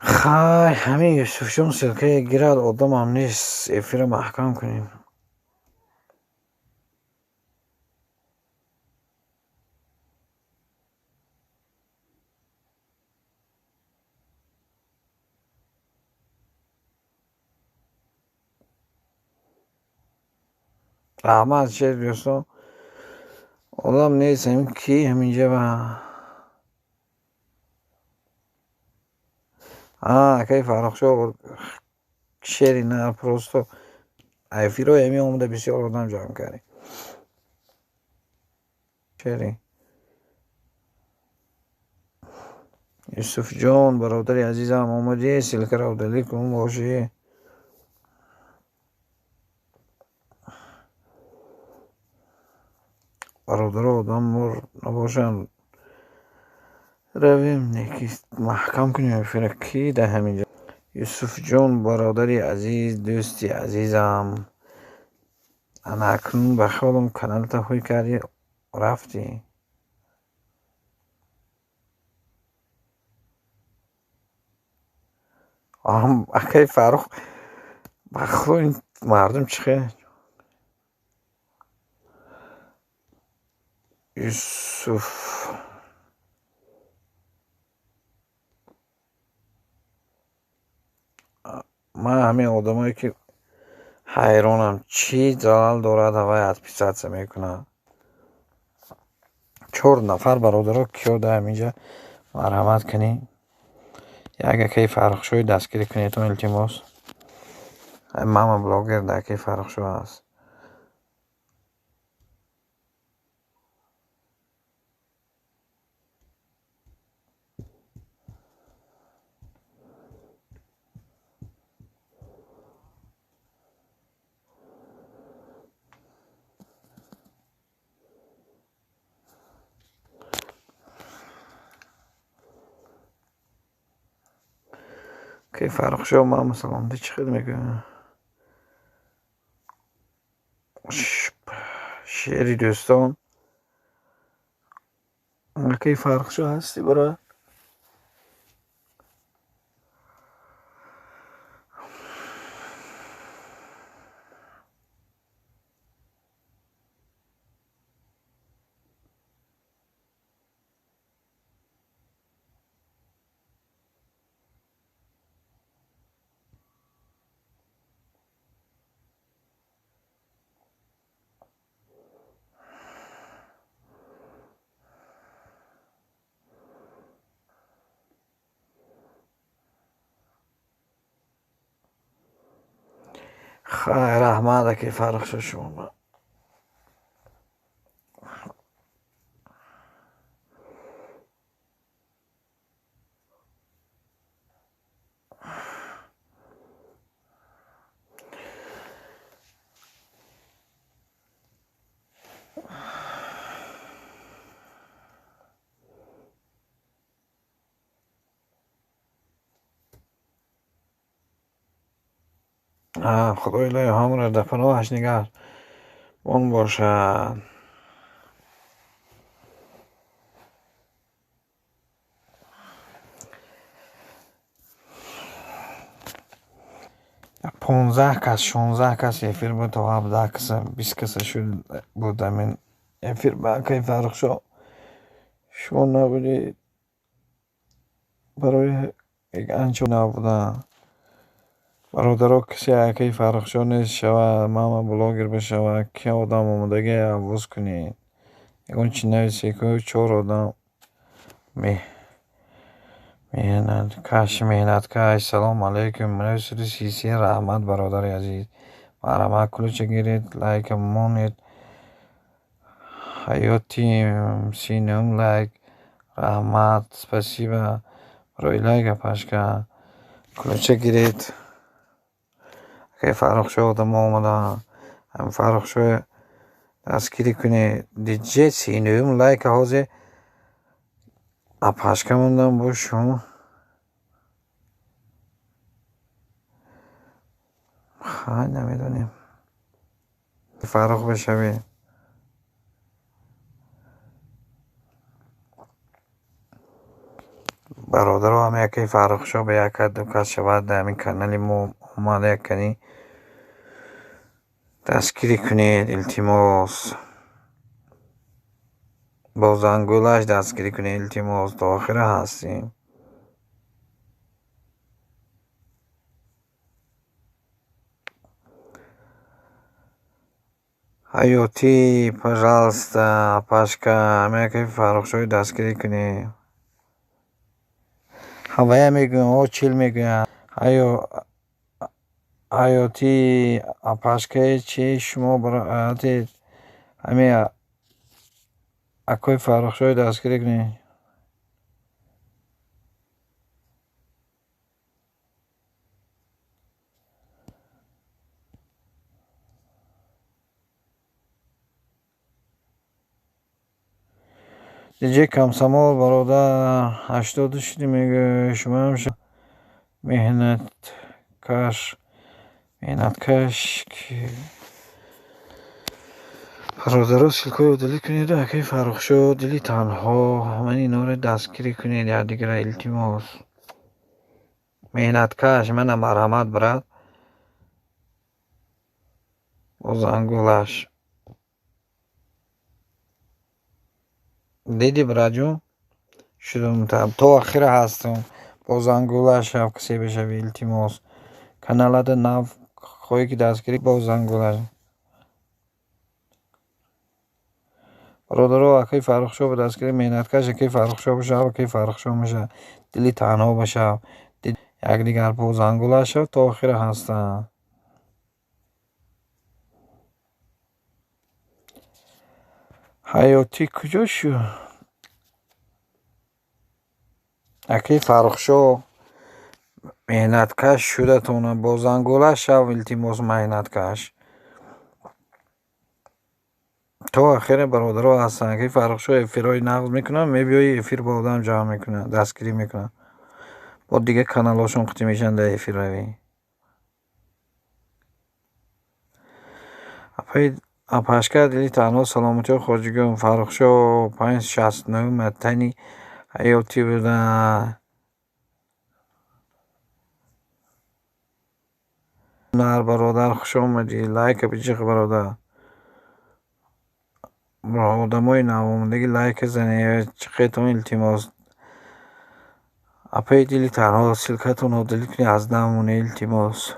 خای همین یوسف جون سلکه گیرد آدم هم نیست افیر محکم کنیم. احمد چه دوستان آدم نیست همین کی همینجا کی فرخ شو شعری نه پروستو افیرو همی اومده بسیار آدم جمع کردیم. شعری یوسف جان برادر عزیزم آمدی سلکه را udalить کن باشی. برادر آدم مر نباشن رویم نیکی محکم کنیم افیر کی ده همینجا. یوسف جان برادری عزیز دوستی عزیزم انا اکنون به خودم کانال تا خوی کردی رفتی. اکی فرخ بخو این مردم چخه یوسف من همین آدمایی که حیرانم چی جلال دارد هوای از پیسات میکنه. 4 نفر برادر کیو ده همینجا مرحمت کنی یک کی فرخ شوی دستگیری کنی تو التماس. ماما بلاگر ده کی فرخ شو هست. کی فرخ شو ماما سلام دی چی خیلی میگه شعری دوستان کی فرخ شو هستی برای خیر احمد که فرق شد شما. خدای لای همون در پناهش نگه اون باشد. پونزه کس 16 کس افیر بود تا 17 کس 20 کس شد بود. همین افیر با که فرق شد شما نبودید برای یک انچو نبودن. برادرها کسی که فرق شد نیست شود ماما بلاگر بشود که آدم آمدگی عوض کنید. یکون چی نویسی که 4 آدم مهنت کش. سلام علیکم. منوسری سیسی رحمت برادر عزیز. برام کلوچه گیرید لایک مونید حیاتی سینم لایک رحمت спасибо برای لایک پاشکا کلوچه گیرید که فرق شد آدم آمده هم فرق شد دستگیری کنید دیجه سینم لایک حوزه پاشکا موندم با شما خواهد نمیدونیم فرق بشوید. برادر همه که فرق شد به یک دو کس شود در همین کانال ما اومده کنی دستگیری کنید التماس با زنگولش دستگیری کنید التماس تا آخر هستیم. حیاتی پجالستا پاشکا همه که فرق شد دستگیری کنید. هوایه میگویم او چیل میگویم حیاتی پاشکای چی شما برای همه اکوی فرق شد دستگیری کنید. دیجی کمسمال برادر 80 شدی میگه شما هم مهنت کش که برادر سلکوی دلی کنید اکی فرق شد دلی تنها من اینا رو دستگیری کنید یا دیگر التماس مهنت کش من مرحمت برد با زنگولش دیدی براجون شدم تا آخر هستم با زنگولش هم کسی بشوی التماس کانالات نو خواهی که دستگیری با زنگولش برادرها اکی فرق شد به دستگیری مهنت کش اکی فرق شد بشه اکی فرق شد میشه دلی تنها بشه یک دیگر با زنگولش شد تا آخر هستن. حیاتی کجا شو اکی فرق شد مهنت کش شده تونه با زنگولش شو التماس مهنت کش تا آخر برادرها هستن که فرق شد افیرهای نقض میکنن میبیایی افیر با آدم جمع میکنن دستگیری میکنن با دیگه کانال هاشون قطعی میشن در افیر روی اپاشکر دلی تنها سلامتی و خواجگی فرق شد 569 متنی حیاتی بودن نر برادر خوش آمدی لایک بچه برادر برا آدم های نوامدگی لایک زنی چقیتون التماس اپای دلی تنها سلکتون رو دلی کنی از نمونه التماس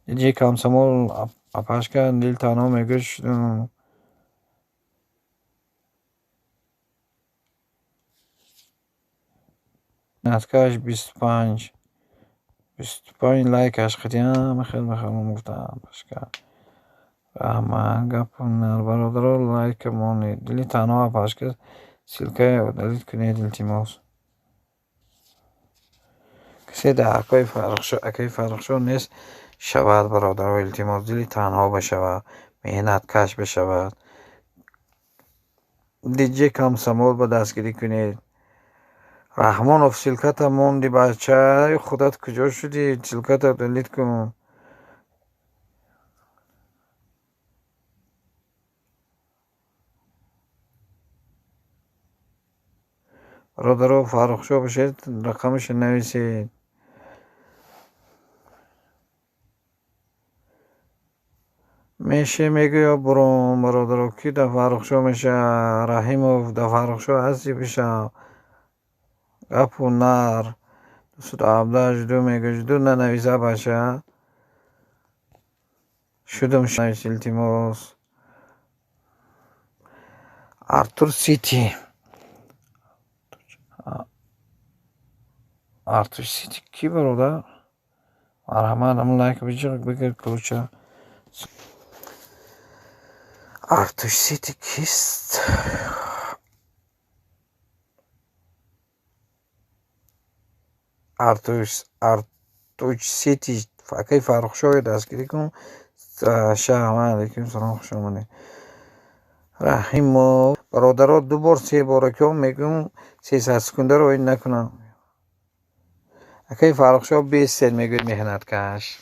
دیجی کمسمال اپاشکر دلی تنها میگوش نتکش 25 لایکش خیلی خیلی گفتم باشکر رحمان گپونر برادر لایک مونی دلی تنها باشکر سیلکه و دلیت کنید التماس کسی در اکای فرق شو نیست شود برادر و التماس دلی تنها بشود مهنت کش بشود دیجی کم سمول به دستگیری کنید رحمانوف سیلکت موندی بچه خودت کجا شدی سیلکت دلیت کن برادر فرق شو بشید رقمش نویسید میشه میگه یا برون برادر کی در فرق شو میشه رحیموف در فرق شو هستی بشه گپو نر دوست عبده جدو میگه جدو ننویسه باشه شدم نویس التماس ارتور سیتی ارتور سیتی کی برادر مرحمت هم لایک بگیر کوچه ارتور سیتی کیست ارتوش سیتی فاکای فرق شوی دستگیری کن شهر علیکم سلام خوش آمدید رحیمو برادرها 2 بار 3 بار که میگم 300 سکنده رو این نکنم اکی فرق شو 20 سال میگوید مهنت کش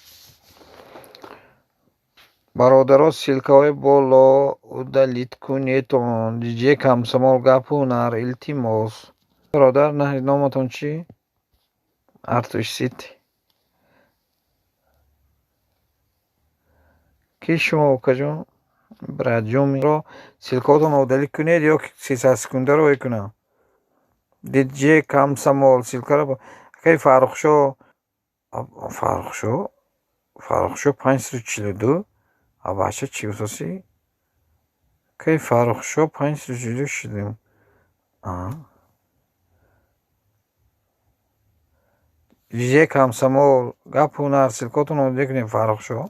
برادرها سیلکه های بالا و دلیت کنیتون دیجی کم سمال گپونر التماس برادر نه نامتون چی؟ ارتوش سیتی کی شما کجا؟ برادجومی رو سیلکاتون رو دلیت کنید یا 300 سکنده رو کنم دیجی کم سمال سیلکه رو اکی فرق شو 542 بچه چی بساسی؟ کی فرق شو 542 شدیم دیجی کم سمال گپ هنر سیلکاتون رو دیکنیم فرق شو